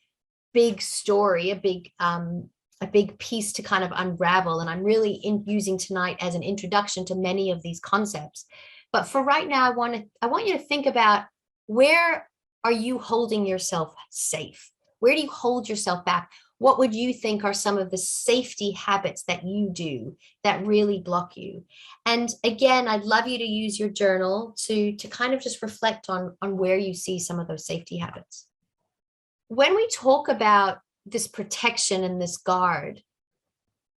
big story, a big piece to kind of unravel. And I'm really using tonight as an introduction to many of these concepts. But for right now, I want you to think about, where are you holding yourself safe? Where do you hold yourself back? What would you think are some of the safety habits that you do that really block you? And again, I'd love you to use your journal to kind of just reflect on where you see some of those safety habits. When we talk about this protection and this guard,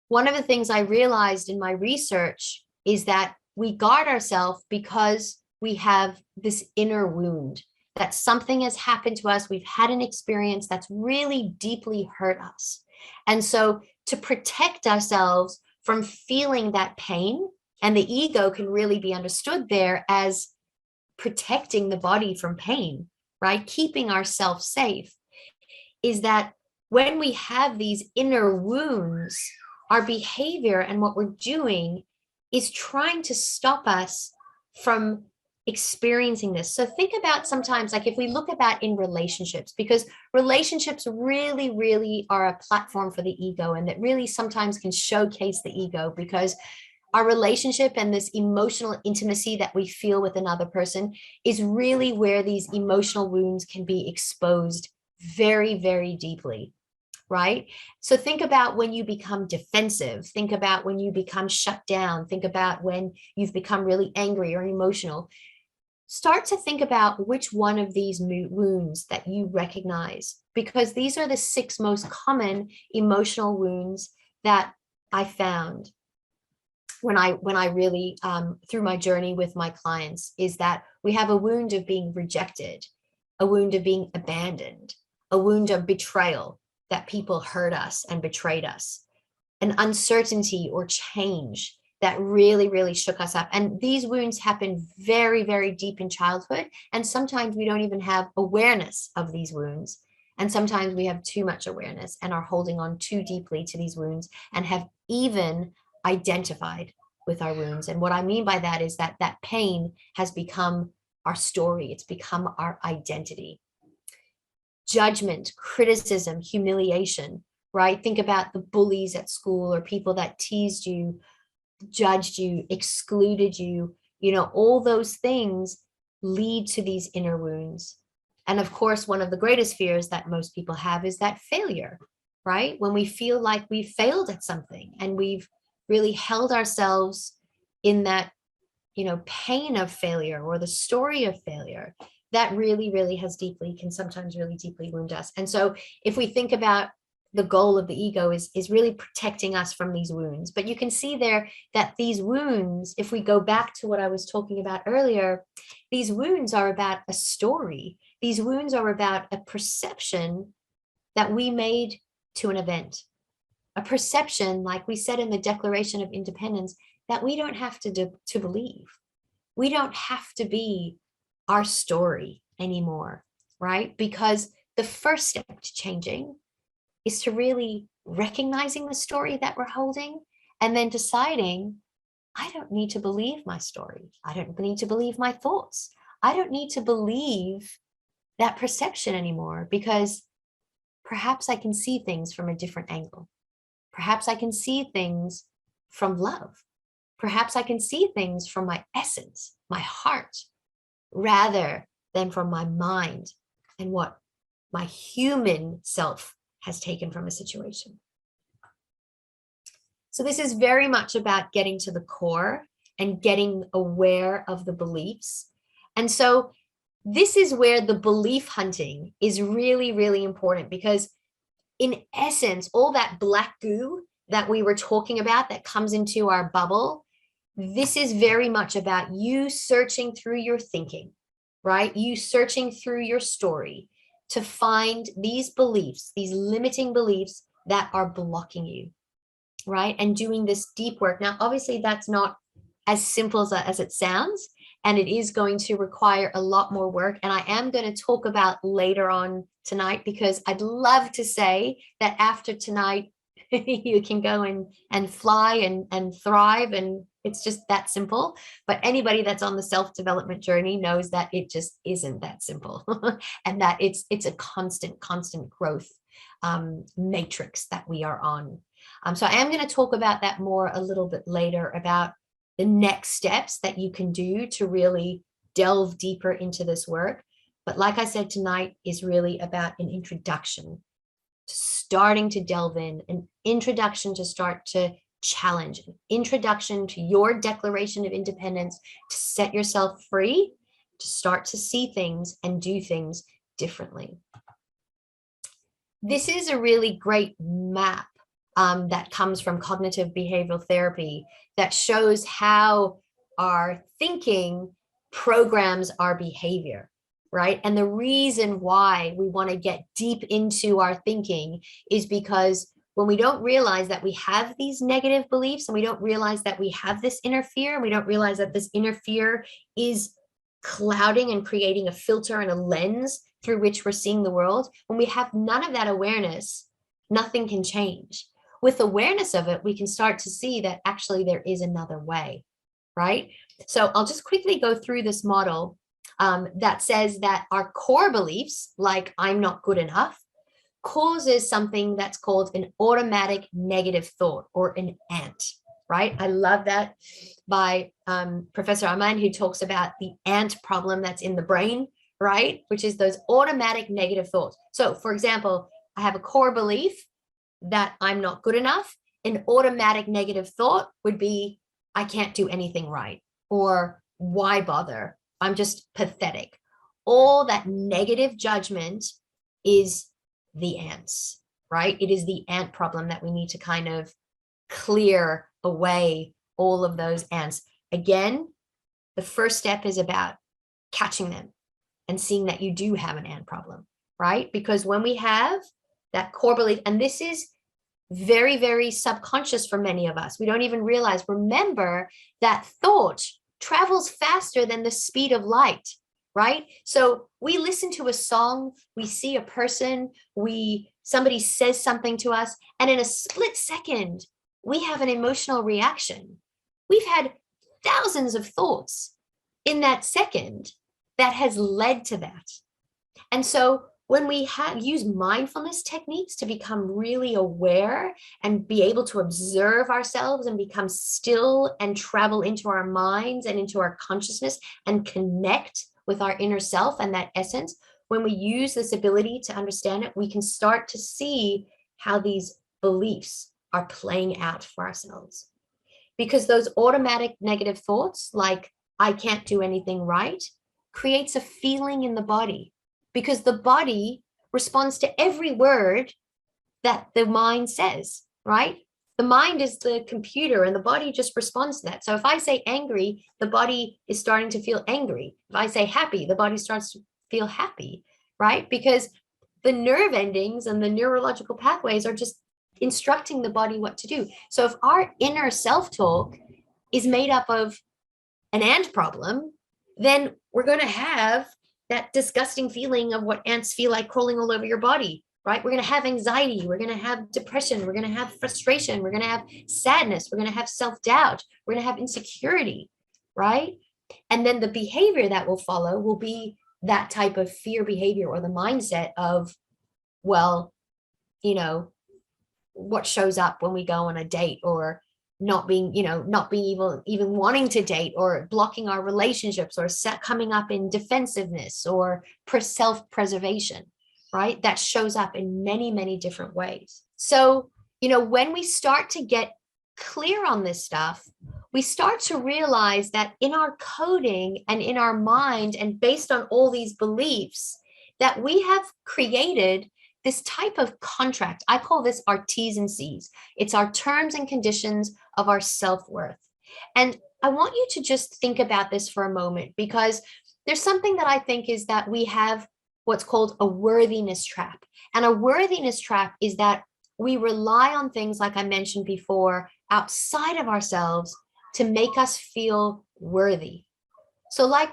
one of the things I realized in my research is that we guard ourselves because we have this inner wound, that something has happened to us. We've had an experience that's really deeply hurt us. And so to protect ourselves from feeling that pain, and the ego can really be understood there as protecting the body from pain, right? Keeping ourselves safe, is that when we have these inner wounds, our behavior and what we're doing is trying to stop us from experiencing this. So think about sometimes, like if we look at that in relationships, because relationships really, really are a platform for the ego, and that really sometimes can showcase the ego, because our relationship and this emotional intimacy that we feel with another person is really where these emotional wounds can be exposed very, very deeply. Right? So think about when you become defensive, think about when you become shut down, think about when you've become really angry or emotional. Start to think about which one of these wounds that you recognize, because these are the 6 most common emotional wounds that I found when I really, through my journey with my clients, is that we have a wound of being rejected, a wound of being abandoned, a wound of betrayal, that people hurt us and betrayed us, an uncertainty or change that really, really shook us up. And these wounds happen very, very deep in childhood. And sometimes we don't even have awareness of these wounds. And sometimes we have too much awareness and are holding on too deeply to these wounds and have even identified with our wounds. And what I mean by that is that that pain has become our story. It's become our identity. Judgment, criticism, humiliation, right? Think about the bullies at school or people that teased you, judged you, excluded you. You know, all those things lead to these inner wounds. And of course, one of the greatest fears that most people have is that failure, right? When we feel like we failed at something and we've really held ourselves in that, you know, pain of failure or the story of failure, that really can sometimes really deeply wound us. And so if we think about the goal of the ego is really protecting us from these wounds. But you can see there that these wounds, if we go back to what I was talking about earlier, these wounds are about a story. These wounds are about a perception that we made to an event, a perception, like we said in the Declaration of Independence, that we don't have to believe. We don't have to be our story anymore, right? Because the first step to changing is to really recognizing the story that we're holding and then deciding, I don't need to believe my story. I don't need to believe my thoughts. I don't need to believe that perception anymore, because perhaps I can see things from a different angle. Perhaps I can see things from love. Perhaps I can see things from my essence, my heart, rather than from my mind and what my human self has taken from a situation. So this is very much about getting to the core and getting aware of the beliefs. And so this is where the belief hunting is really important, because in essence, all that black goo that we were talking about that comes into our bubble, this is very much about you searching through your thinking, right? You searching through your story to find these beliefs, these limiting beliefs that are blocking you, right? And doing this deep work. Now, obviously, that's not as simple as it sounds, and it is going to require a lot more work. And I am going to talk about later on tonight, because I'd love to say that after tonight, you can go and fly and thrive, and it's just that simple. But anybody that's on the self-development journey knows that it just isn't that simple, and that it's a constant growth matrix that we are on. So I am going to talk about that more a little bit later, about the next steps that you can do to really delve deeper into this work. But like I said, tonight is really about an introduction to starting to delve in, an introduction to start to challenge, an introduction to your Declaration of Independence, to set yourself free, to start to see things and do things differently. This is a really great map that comes from cognitive behavioral therapy that shows how our thinking programs our behavior, right? And the reason why we want to get deep into our thinking is because when we don't realize that we have these negative beliefs, and we don't realize that we have this inner fear, and we don't realize that this inner fear is clouding and creating a filter and a lens through which we're seeing the world, when we have none of that awareness, nothing can change. With awareness of it, we can start to see that actually there is another way, right? So I'll just quickly go through this model that says that our core beliefs, like I'm not good enough, causes something that's called an automatic negative thought, or an ant, right? I love that by Professor Aman, who talks about the ant problem that's in the brain, right? Which is those automatic negative thoughts. So for example, I have a core belief that I'm not good enough. An automatic negative thought would be, I can't do anything right, or why bother? I'm just pathetic. All that negative judgment is the ants, right? It is the ant problem that we need to kind of clear away all of those ants. Again, the first step is about catching them and seeing that you do have an ant problem, right? Because when we have that core belief, and this is very subconscious for many of us, we don't even realize. Remember that thought travels faster than the speed of light. right? So we listen to a song, we see a person, somebody says something to us, and in a split second, we have an emotional reaction. We've had thousands of thoughts in that second that has led to that. And so when we use mindfulness techniques to become really aware and be able to observe ourselves and become still and travel into our minds and into our consciousness and connect with our inner self and that essence, when we use this ability to understand it, we can start to see how these beliefs are playing out for ourselves. Because those automatic negative thoughts, like I can't do anything right, creates a feeling in the body, because the body responds to every word that the mind says, right? The mind is the computer and the body just responds to that. So if I say angry, the body is starting to feel angry. If I say happy, the body starts to feel happy, right? Because the nerve endings and the neurological pathways are just instructing the body what to do. So if our inner self-talk is made up of an ant problem, then we're going to have that disgusting feeling of what ants feel like crawling all over your body, right? We're going to have anxiety. We're going to have depression. We're going to have frustration. We're going to have sadness. We're going to have self-doubt. We're going to have insecurity, right? And then the behavior that will follow will be that type of fear behavior, or the mindset of, well, you know, what shows up when we go on a date, or not being even wanting to date, or blocking our relationships, or coming up in defensiveness or self-preservation, right? That shows up in many, many different ways. So, when we start to get clear on this stuff, we start to realize that in our coding and in our mind, and based on all these beliefs, that we have created this type of contract. I call this our T's and C's. It's our terms and conditions of our self-worth. And I want you to just think about this for a moment, because there's something that I think is that we have what's called a worthiness trap. And a worthiness trap is that we rely on things, like I mentioned before, outside of ourselves to make us feel worthy. So, like,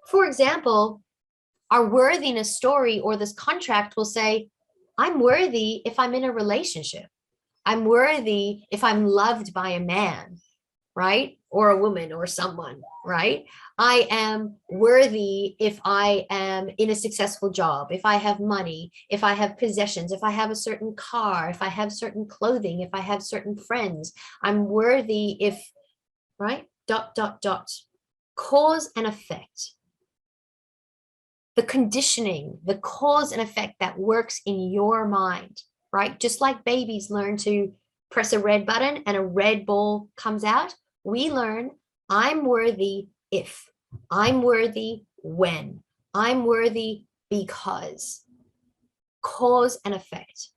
for example, our worthiness story or this contract will say, I'm worthy if I'm in a relationship. I'm worthy if I'm loved by a man, right? Or a woman or someone, right? I am worthy if I am in a successful job, if I have money, if I have possessions, if I have a certain car, if I have certain clothing, if I have certain friends. I'm worthy if, right? ... Cause and effect. The conditioning, the cause and effect that works in your mind, right? Just like babies learn to press a red button and a red ball comes out, we learn I'm worthy if, I'm worthy when, I'm worthy because. Cause and effect.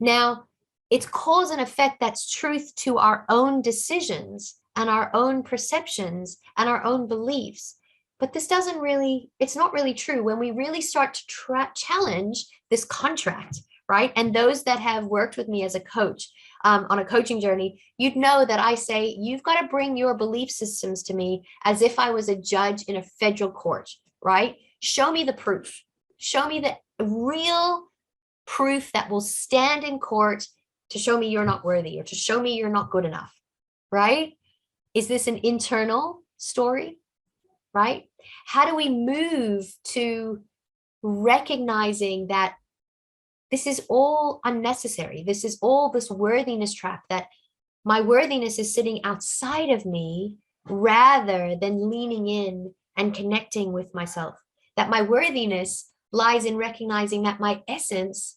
Now, it's cause and effect that's truth to our own decisions and our own perceptions and our own beliefs. But this it's not really true when we really start to challenge this contract, right? And those that have worked with me as a coach on a coaching journey, you'd know that I say, you've got to bring your belief systems to me as if I was a judge in a federal court, right? Show me the proof. Show me the real proof that will stand in court to show me you're not worthy, or to show me you're not good enough, right? Is this an internal story? Right? How do we move to recognizing that this is all unnecessary? This is all this worthiness trap, that my worthiness is sitting outside of me rather than leaning in and connecting with myself. That my worthiness lies in recognizing that my essence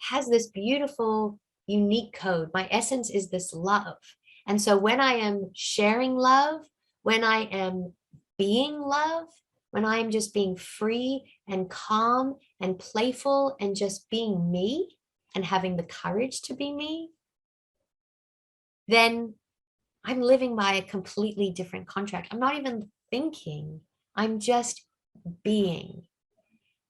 has this beautiful, unique code. My essence is this love. And so when I am sharing love, when I am being love, when I'm just being free and calm and playful and just being me and having the courage to be me, then I'm living by a completely different contract. I'm not even thinking, I'm just being.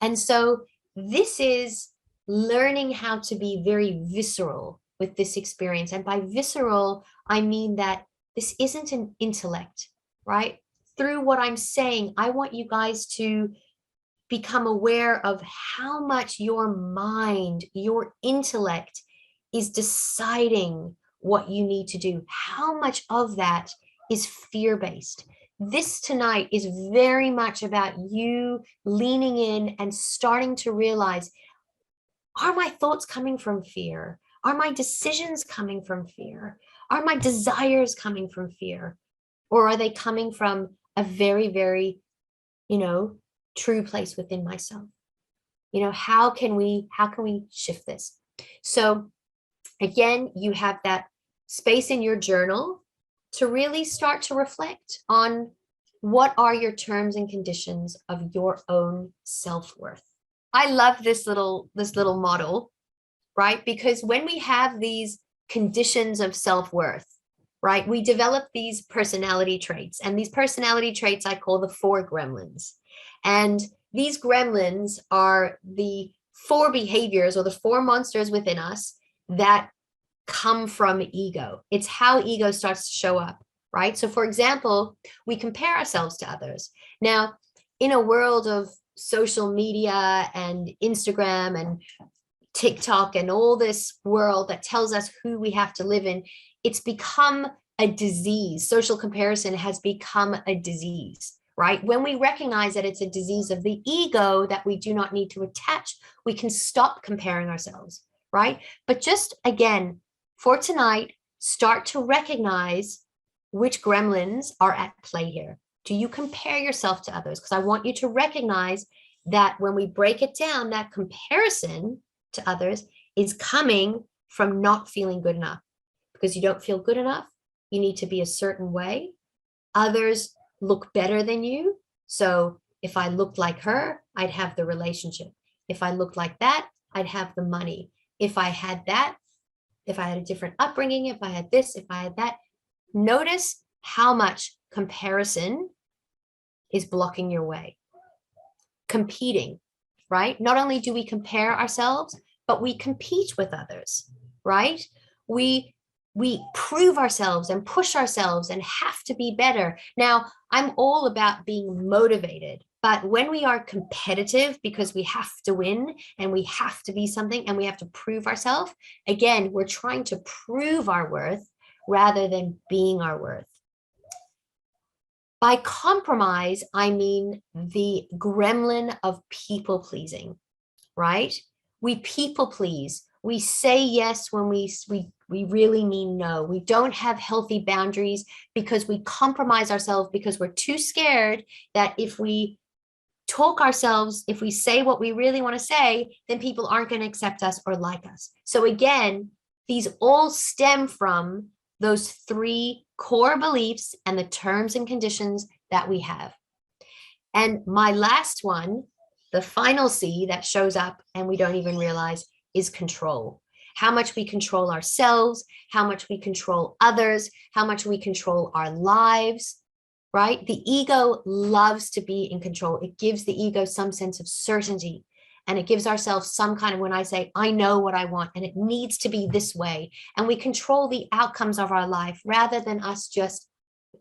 And so this is learning how to be very visceral with this experience. And by visceral, I mean that this isn't an intellect, right? Through what I'm saying, I want you guys to become aware of how much your mind, your intellect is deciding what you need to do, how much of that is fear-based. This tonight is very much about you leaning in and starting to realize, are my thoughts coming from fear? Are my decisions coming from fear? Are my desires coming from fear? Or are they coming from a very, very, true place within myself? How can we shift this? So again, you have that space in your journal to really start to reflect on what are your terms and conditions of your own self-worth. I love this little model, right? Because when we have these conditions of self-worth, right, we develop these personality traits, and these personality traits I call the 4 gremlins. And these gremlins are the 4 behaviors or the 4 monsters within us that come from ego. It's how ego starts to show up, right? So for example, we compare ourselves to others. Now, in a world of social media and Instagram and TikTok and all this world that tells us who we have to live in, it's become a disease. Social comparison has become a disease, right? When we recognize that it's a disease of the ego that we do not need to attach, we can stop comparing ourselves, right? But just again, for tonight, start to recognize which gremlins are at play here. Do you compare yourself to others? Because I want you to recognize that when we break it down, that comparison to others is coming from not feeling good enough. Because you don't feel good enough, you need to be a certain way. Others look better than you. So if I looked like her, I'd have the relationship. If I looked like that, I'd have the money. If I had that, if I had a different upbringing, if I had this, if I had that. Notice how much comparison is blocking your way. Competing, right? Not only do we compare ourselves, but we compete with others, right? We prove ourselves and push ourselves and have to be better. Now, I'm all about being motivated, but when we are competitive because we have to win and we have to be something and we have to prove ourselves, again, we're trying to prove our worth rather than being our worth. By compromise, I mean the gremlin of people pleasing, right? We people please. We say yes when we really mean no. We don't have healthy boundaries because we compromise ourselves because we're too scared that if we talk ourselves, if we say what we really want to say, then people aren't going to accept us or like us. So again, these all stem from those 3 core beliefs and the terms and conditions that we have. And my last one, the final C that shows up and we don't even realize, is control. How much we control ourselves, how much we control others, how much we control our lives, right? The ego loves to be in control. It gives the ego some sense of certainty, and it gives ourselves some kind of, when I say, I know what I want and it needs to be this way, and we control the outcomes of our life rather than us just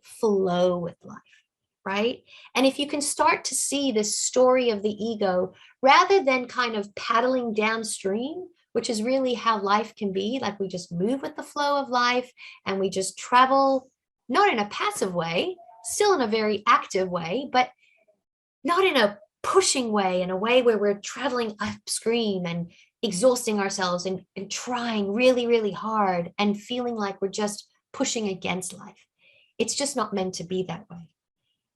flow with life, right? And if you can start to see this story of the ego, rather than kind of paddling downstream, which is really how life can be, like we just move with the flow of life and we just travel, not in a passive way, still in a very active way, but not in a pushing way, in a way where we're traveling upstream and exhausting ourselves and trying really, really hard and feeling like we're just pushing against life. It's just not meant to be that way.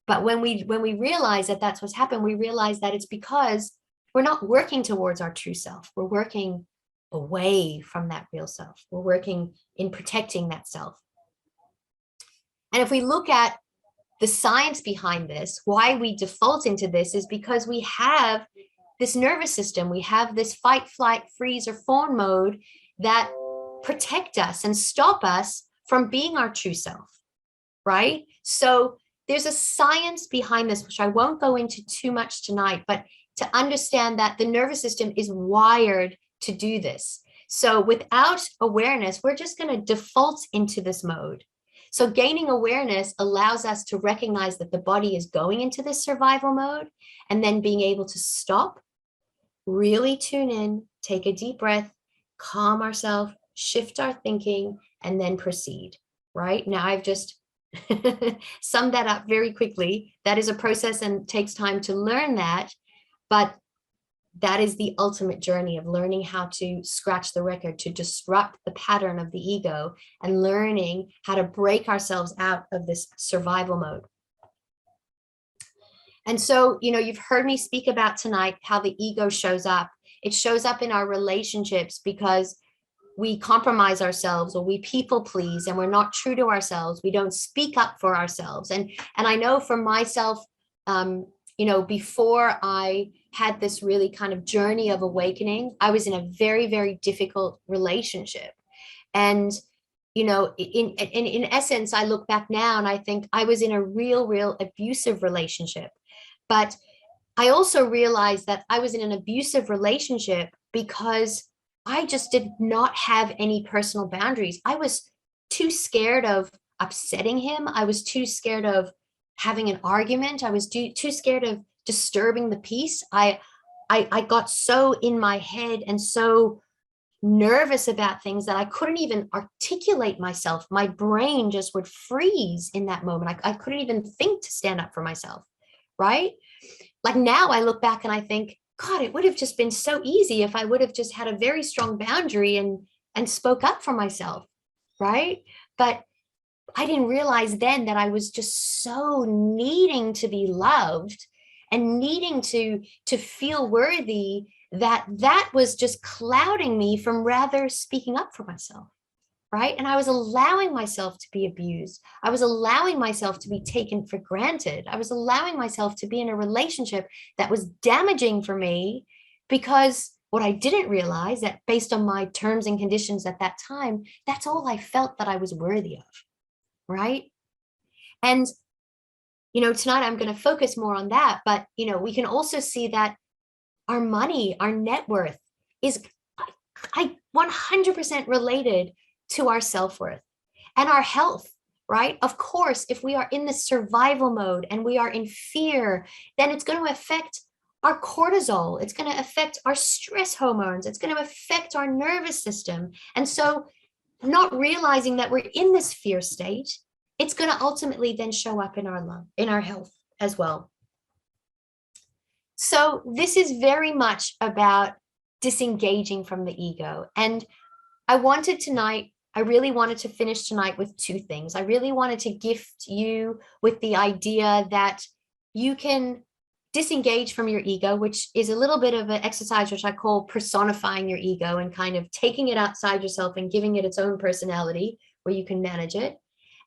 But when we realize that that's what's happened, we realize that it's because we're not working towards our true self. We're working away from that real self. We're working in protecting that self. And if we look at the science behind this, why we default into this is because we have this nervous system. We have this fight, flight, freeze, or fawn mode that protect us and stop us from being our true self, right? So there's a science behind this, which I won't go into too much tonight, but to understand that the nervous system is wired to do this. So without awareness, we're just going to default into this mode. So gaining awareness allows us to recognize that the body is going into this survival mode, and then being able to stop, really tune in, take a deep breath, calm ourselves, shift our thinking, and then proceed, right? Now I've just summed that up very quickly. That is a process and takes time to learn that, but that is the ultimate journey of learning how to scratch the record, to disrupt the pattern of the ego, and learning how to break ourselves out of this survival mode. And so, you've heard me speak about tonight how the ego shows up. It shows up in our relationships because we compromise ourselves, or we people please, and we're not true to ourselves. We don't speak up for ourselves. And I know for myself, before I had this really kind of journey of awakening, I was in a very, very difficult relationship. And, in essence, I look back now and I think I was in a real abusive relationship. But I also realized that I was in an abusive relationship because I just did not have any personal boundaries. I was too scared of upsetting him. I was too scared of having an argument. I was too scared of disturbing the peace. I got so in my head and so nervous about things that I couldn't even articulate myself. My brain just would freeze in that moment. I couldn't even think to stand up for myself, right? Like now I look back and I think, God, it would have just been so easy if I would have just had a very strong boundary and spoke up for myself, right? But I didn't realize then that I was just so needing to be loved and needing to feel worthy, that was just clouding me from rather speaking up for myself, right? And I was allowing myself to be abused. I was allowing myself to be taken for granted. I was allowing myself to be in a relationship that was damaging for me, because what I didn't realize, that based on my terms and conditions at that time, that's all I felt that I was worthy of, right? And, tonight I'm going to focus more on that, but, we can also see that our money, our net worth is 100% related to our self-worth and our health, right? Of course, if we are in the survival mode and we are in fear, then it's going to affect our cortisol. It's going to affect our stress hormones. It's going to affect our nervous system. And so not realizing that we're in this fear state, it's going to ultimately then show up in our health as well. So this is very much about disengaging from the ego. And I really wanted to finish tonight with two things. I really wanted to gift you with the idea that you can disengage from your ego, which is a little bit of an exercise which I call personifying your ego, and kind of taking it outside yourself and giving it its own personality where you can manage it.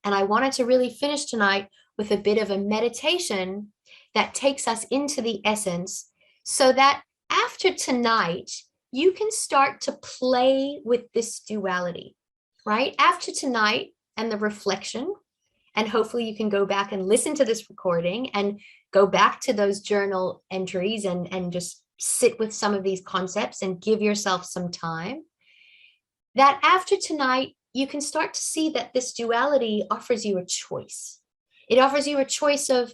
And I wanted to really finish tonight with a bit of a meditation that takes us into the essence, so that after tonight, you can start to play with this duality, right? After tonight and the reflection, and hopefully you can go back and listen to this recording and go back to those journal entries and just sit with some of these concepts and give yourself some time, that after tonight, you can start to see that this duality offers you a choice. It offers you a choice of,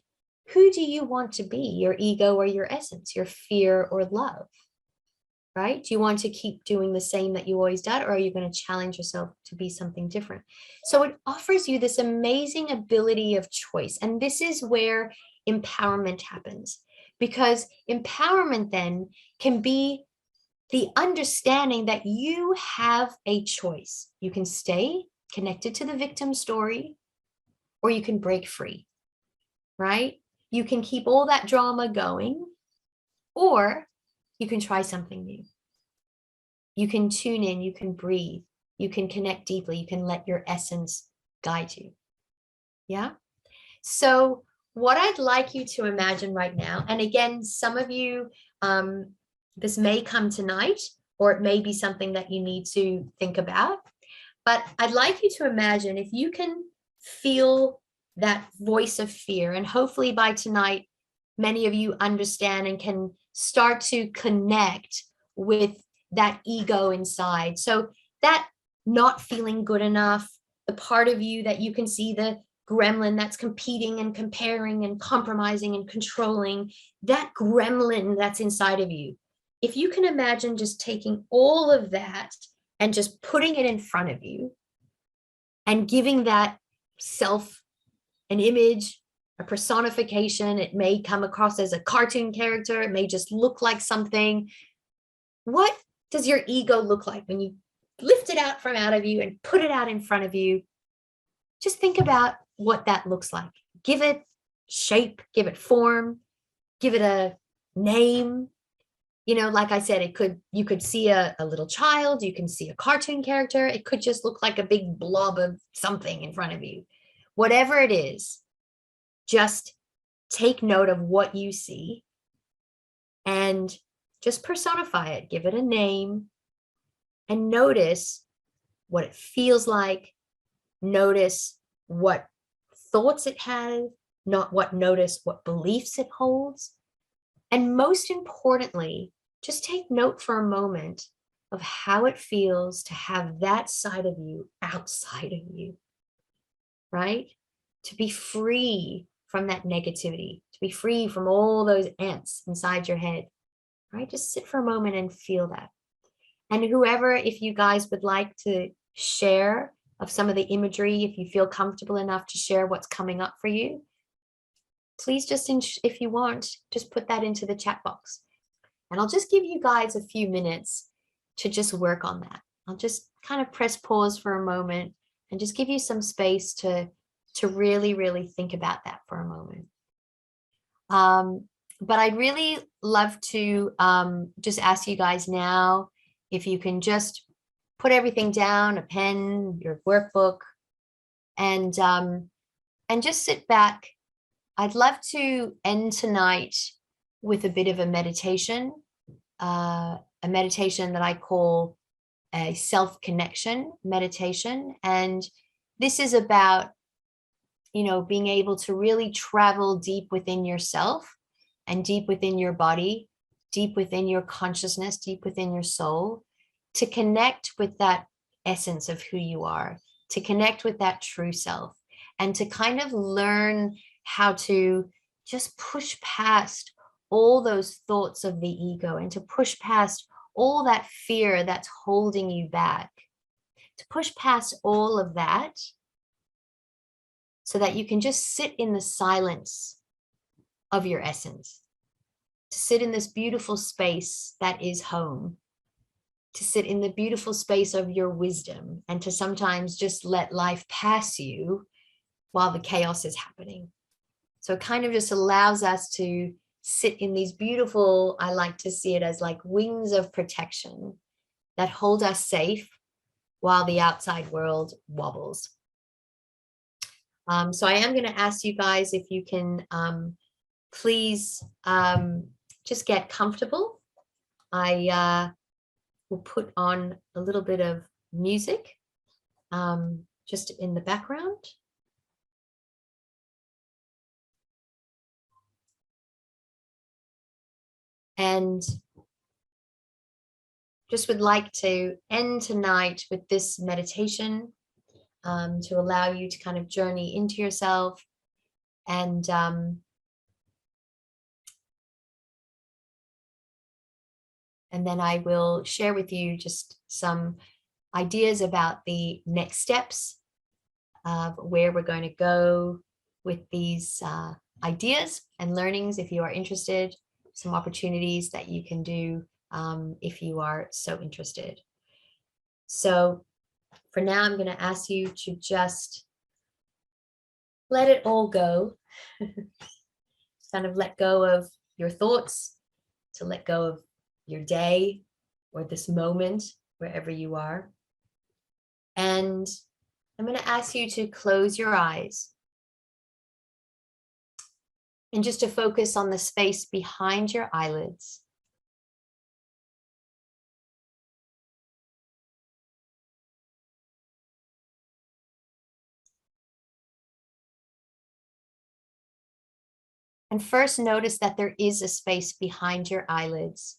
who do you want to be, your ego or your essence, your fear or love, right? Do you want to keep doing the same that you always did, or are you going to challenge yourself to be something different? So it offers you this amazing ability of choice. And this is where empowerment happens, because empowerment then can be the understanding that you have a choice. You can stay connected to the victim story, or you can break free, right? You can keep all that drama going, or you can try something new. You can tune in, you can breathe, you can connect deeply, you can let your essence guide you. Yeah. So what I'd like you to imagine right now, and again, some of you, this may come tonight, or it may be something that you need to think about, but I'd like you to imagine if you can feel that voice of fear, and hopefully by tonight, many of you understand and can start to connect with that ego inside. So that not feeling good enough, the part of you that you can see, the gremlin that's competing and comparing and compromising and controlling, that gremlin that's inside of you. If you can imagine just taking all of that and just putting it in front of you and giving that self an image, a personification. It may come across as a cartoon character. It may just look like something. What does your ego look like when you lift it out from out of you and put it out in front of you? Just think about what that looks like. Give it shape, give it form, give it a name. You know, like I said, you could see a little child, you can see a cartoon character. It could just look like a big blob of something in front of you. Whatever it is, just take note of what you see and just personify it, give it a name, and notice what it feels like. Notice what thoughts it has, notice what beliefs it holds. And most importantly, just take note for a moment of how it feels to have that side of you outside of you, right? To be free from that negativity, to be free from all those ants inside your head, right? Just sit for a moment and feel that. And whoever, if you guys would like to share of some of the imagery, if you feel comfortable enough to share what's coming up for you, please just, if you want, just put that into the chat box. And I'll just give you guys a few minutes to just work on that. I'll just kind of press pause for a moment and just give you some space to really, really think about that for a moment. But I'd really love to just ask you guys now, if you can just put everything down, a pen, your workbook, and just sit back. I'd love to end tonight with a bit of a meditation that I call a self-connection meditation. And this is about, you know, being able to really travel deep within yourself and deep within your body, deep within your consciousness, deep within your soul, to connect with that essence of who you are, to connect with that true self, and to kind of learn how to just push past all those thoughts of the ego and to push past all that fear that's holding you back, to push past all of that so that you can just sit in the silence of your essence, to sit in this beautiful space that is home, to sit in the beautiful space of your wisdom, and to sometimes just let life pass you while the chaos is happening. So it kind of just allows us to sit in these beautiful, I like to see it as like wings of protection that hold us safe while the outside world wobbles. So I am going to ask you guys if you can please just get comfortable. I will put on a little bit of music just in the background. And just would like to end tonight with this meditation to allow you to kind of journey into yourself and then I will share with you just some ideas about the next steps of where we're going to go with these ideas and learnings. If you are interested, some opportunities that you can do if you are so interested. So for now, I'm going to ask you to just let it all go. Kind of let go of your thoughts, to let go of your day or this moment, wherever you are. And I'm going to ask you to close your eyes and just to focus on the space behind your eyelids. And first notice that there is a space behind your eyelids,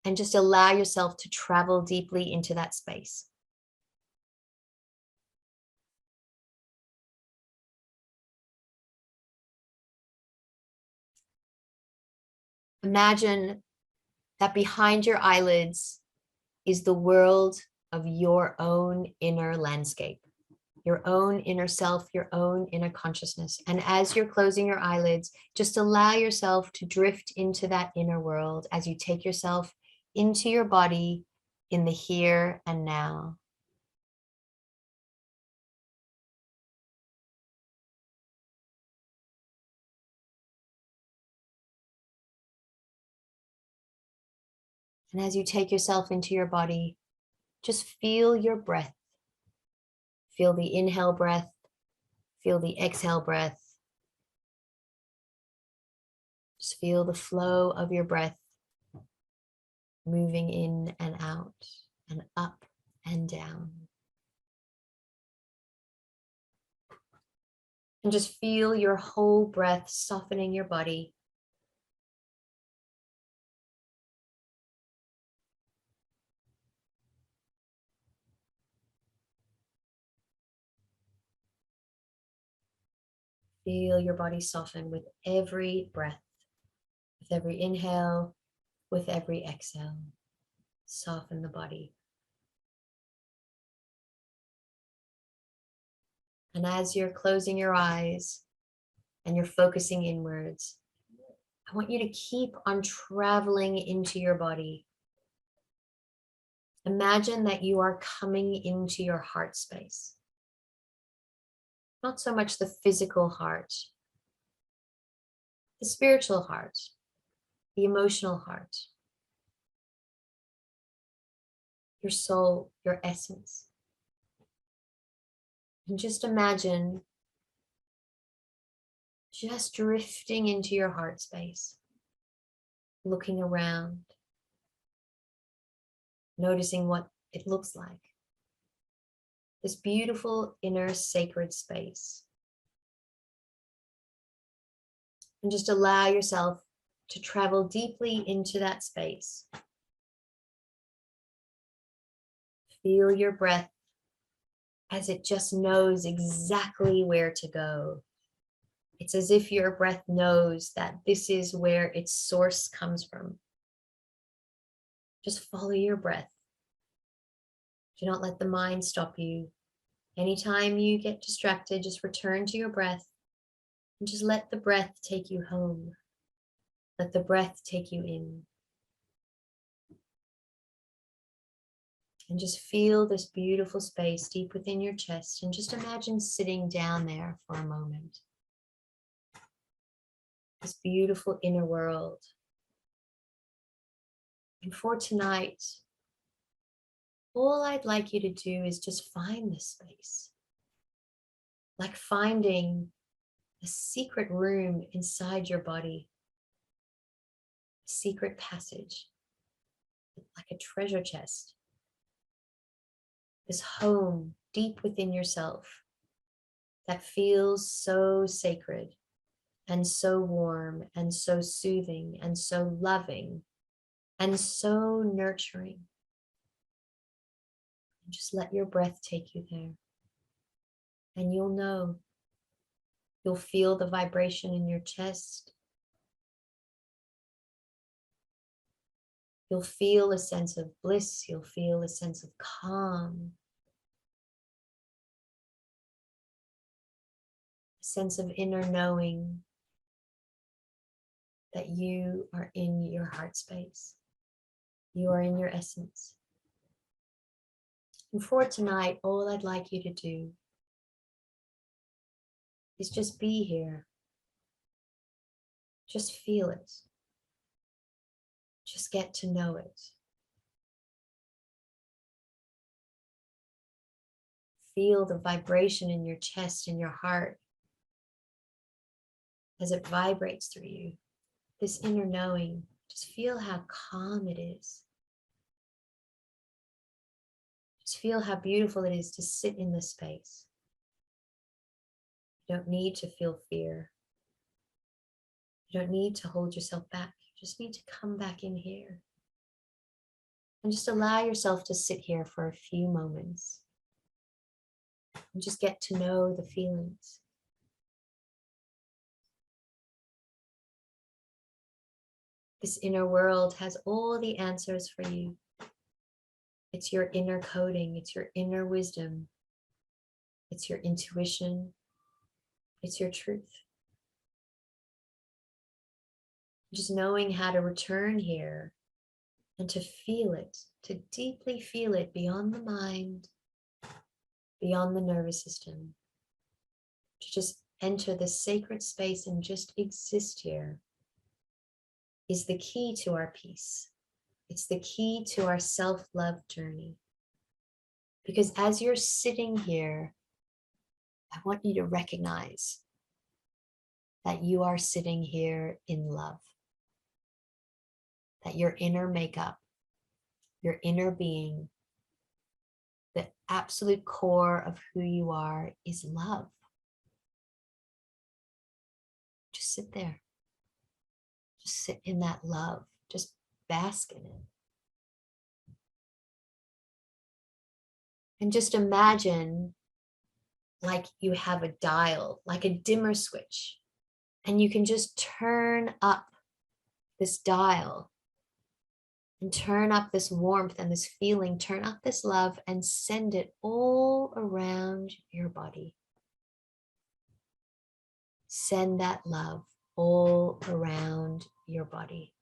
and just allow yourself to travel deeply into that space. Imagine that behind your eyelids is the world of your own inner landscape, your own inner self, your own inner consciousness. And as you're closing your eyelids, just allow yourself to drift into that inner world as you take yourself into your body in the here and now. And as you take yourself into your body, just feel your breath. Feel the inhale breath, feel the exhale breath. Just feel the flow of your breath moving in and out and up and down. And just feel your whole breath softening your body. Feel your body soften with every breath, with every inhale, with every exhale. Soften the body. And as you're closing your eyes and you're focusing inwards, I want you to keep on traveling into your body. Imagine that you are coming into your heart space. Not so much the physical heart, the spiritual heart, the emotional heart, your soul, your essence. And just imagine just drifting into your heart space, looking around, noticing what it looks like. This beautiful inner sacred space. And just allow yourself to travel deeply into that space. Feel your breath as it just knows exactly where to go. It's as if your breath knows that this is where its source comes from. Just follow your breath. Do not let the mind stop you. Anytime you get distracted, just return to your breath and just let the breath take you home. Let the breath take you in. And just feel this beautiful space deep within your chest, and just imagine sitting down there for a moment. This beautiful inner world. And for tonight, all I'd like you to do is just find this space. Like finding a secret room inside your body, a secret passage, like a treasure chest. This home deep within yourself that feels so sacred and so warm and so soothing and so loving and so nurturing. And just let your breath take you there. And you'll know, you'll feel the vibration in your chest. You'll feel a sense of bliss. You'll feel a sense of calm. A sense of inner knowing that you are in your heart space. You are in your essence. And for tonight, all I'd like you to do is just be here. Just feel it. Just get to know it. Feel the vibration in your chest, in your heart, as it vibrates through you. This inner knowing, just feel how calm it is. Just feel how beautiful it is to sit in this space. You don't need to feel fear. You don't need to hold yourself back. You just need to come back in here. And just allow yourself to sit here for a few moments. And just get to know the feelings. This inner world has all the answers for you. It's your inner coding, it's your inner wisdom, it's your intuition, it's your truth. Just knowing how to return here and to feel it, to deeply feel it beyond the mind, beyond the nervous system, to just enter this sacred space and just exist here is the key to our peace. It's the key to our self-love journey. Because as you're sitting here, I want you to recognize that you are sitting here in love, that your inner makeup, your inner being, the absolute core of who you are is love. Just sit there. Just sit in that love. Just bask in it. And just imagine like you have a dial, like a dimmer switch, and you can just turn up this dial and turn up this warmth and this feeling, turn up this love and send it all around your body. Send that love all around your body.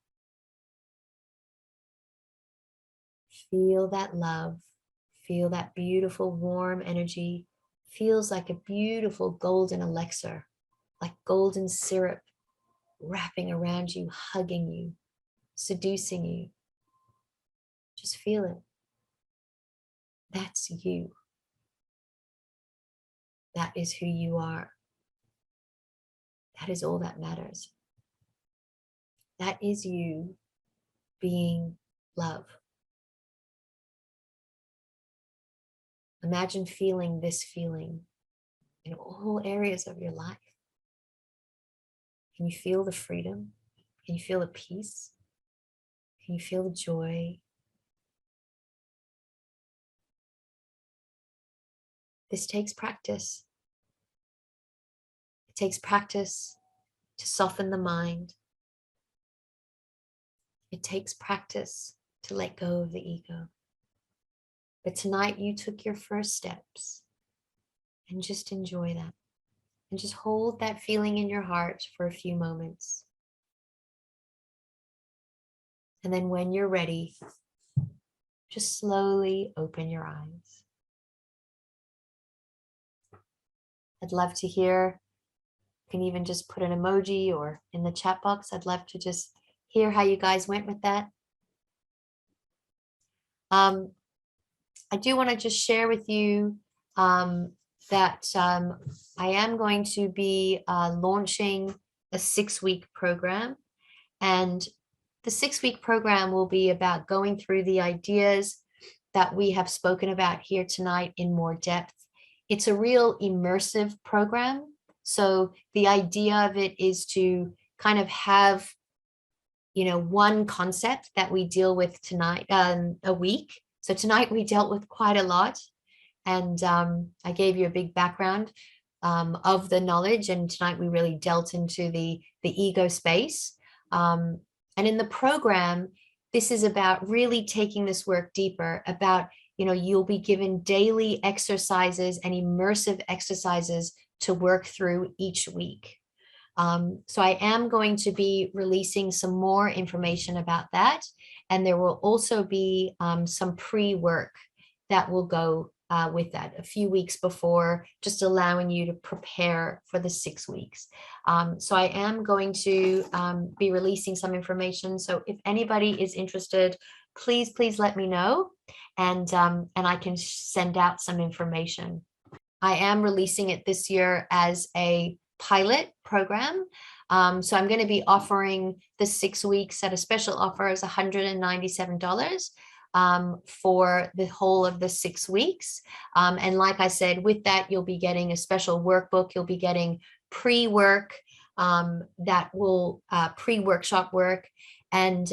Feel that love, feel that beautiful warm energy. Feels like a beautiful golden elixir, like golden syrup wrapping around you, hugging you, seducing you. Just feel it. That's you. That is who you are. That is all that matters. That is you being love. Imagine feeling this feeling in all areas of your life. Can you feel the freedom? Can you feel the peace? Can you feel the joy? This takes practice. It takes practice to soften the mind. It takes practice to let go of the ego. But tonight you took your first steps, and just enjoy that. And just hold that feeling in your heart for a few moments. And then when you're ready, just slowly open your eyes. I'd love to hear, you can even just put an emoji or in the chat box. I'd love to just hear how you guys went with that. I do want to just share with you that I am going to be launching a 6-week program. And the 6-week program will be about going through the ideas that we have spoken about here tonight in more depth. It's a real immersive program. So the idea of it is to kind of have, one concept that we deal with tonight, a week. So tonight we dealt with quite a lot. And I gave you a big background of the knowledge. And tonight we really dealt into the ego space. And in the program, this is about really taking this work deeper, about, you'll be given daily exercises and immersive exercises to work through each week. So I am going to be releasing some more information about that. And there will also be some pre-work that will go with that a few weeks before, just allowing you to prepare for the 6 weeks. So I am going to be releasing some information. So if anybody is interested, please let me know, and I can send out some information. I am releasing it this year as a pilot program. So I'm going to be offering the 6 weeks at a special offer as $197 for the whole of the 6 weeks. And like I said, with that, you'll be getting a special workbook. You'll be getting pre-work that will pre-workshop work, and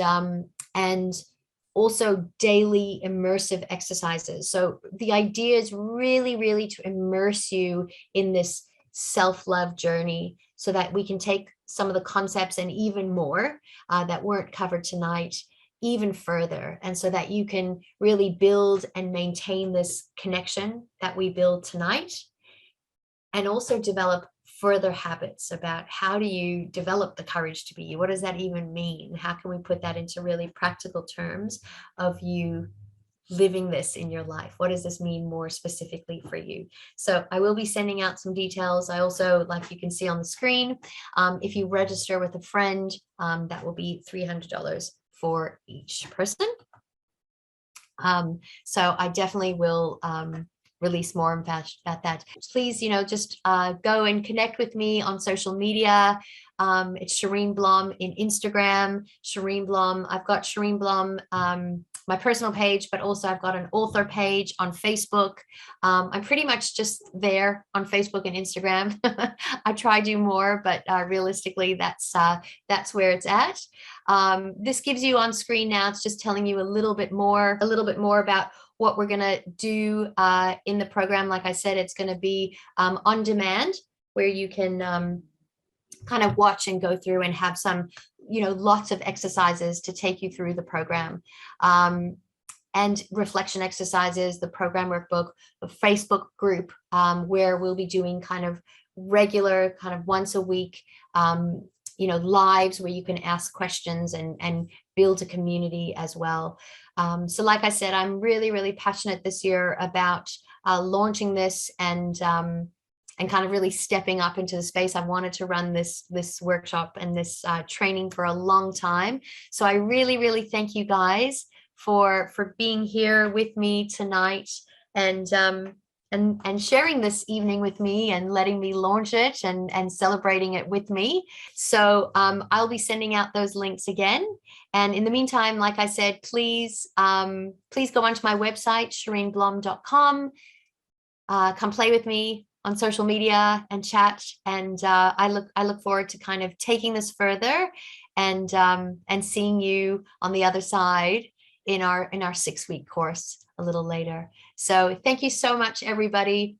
also daily immersive exercises. So the idea is really to immerse you in this self-love journey so that we can take some of the concepts and even more that weren't covered tonight even further, and so that you can really build and maintain this connection that we build tonight, and also develop further habits about how do you develop the courage to be you? What does that even mean? How can we put that into really practical terms of you living this in your life? What does this mean more specifically for you? So I will be sending out some details. I also, like you can see on the screen, if you register with a friend, that will be $300 for each person. So I definitely will release more about that. Please, just go and connect with me on social media. It's Cheryne Blom in Instagram, Cheryne Blom. I've got Cheryne Blom, my personal page, but also I've got an author page on Facebook. I'm pretty much just there on Facebook and Instagram. I try to do more, but realistically, that's where it's at. This gives you on screen now. It's just telling you a little bit more about what we're going to do in the program. Like I said, it's going to be on demand, where you can kind of watch and go through and have some, lots of exercises to take you through the program. And reflection exercises, the program workbook, the Facebook group, where we'll be doing kind of regular, kind of once a week, lives where you can ask questions and build a community as well. So like I said, I'm really, really passionate this year about launching this and kind of really stepping up into the space. I wanted to run this workshop and this training for a long time. So I really, really thank you guys for being here with me tonight and sharing this evening with me and letting me launch it and celebrating it with me. So I'll be sending out those links again. And in the meantime, like I said, please go onto my website, CheryneBlom.com. Come play with me on social media and chat. And I look forward to kind of taking this further and seeing you on the other side in our 6-week course a little later. So thank you so much, everybody.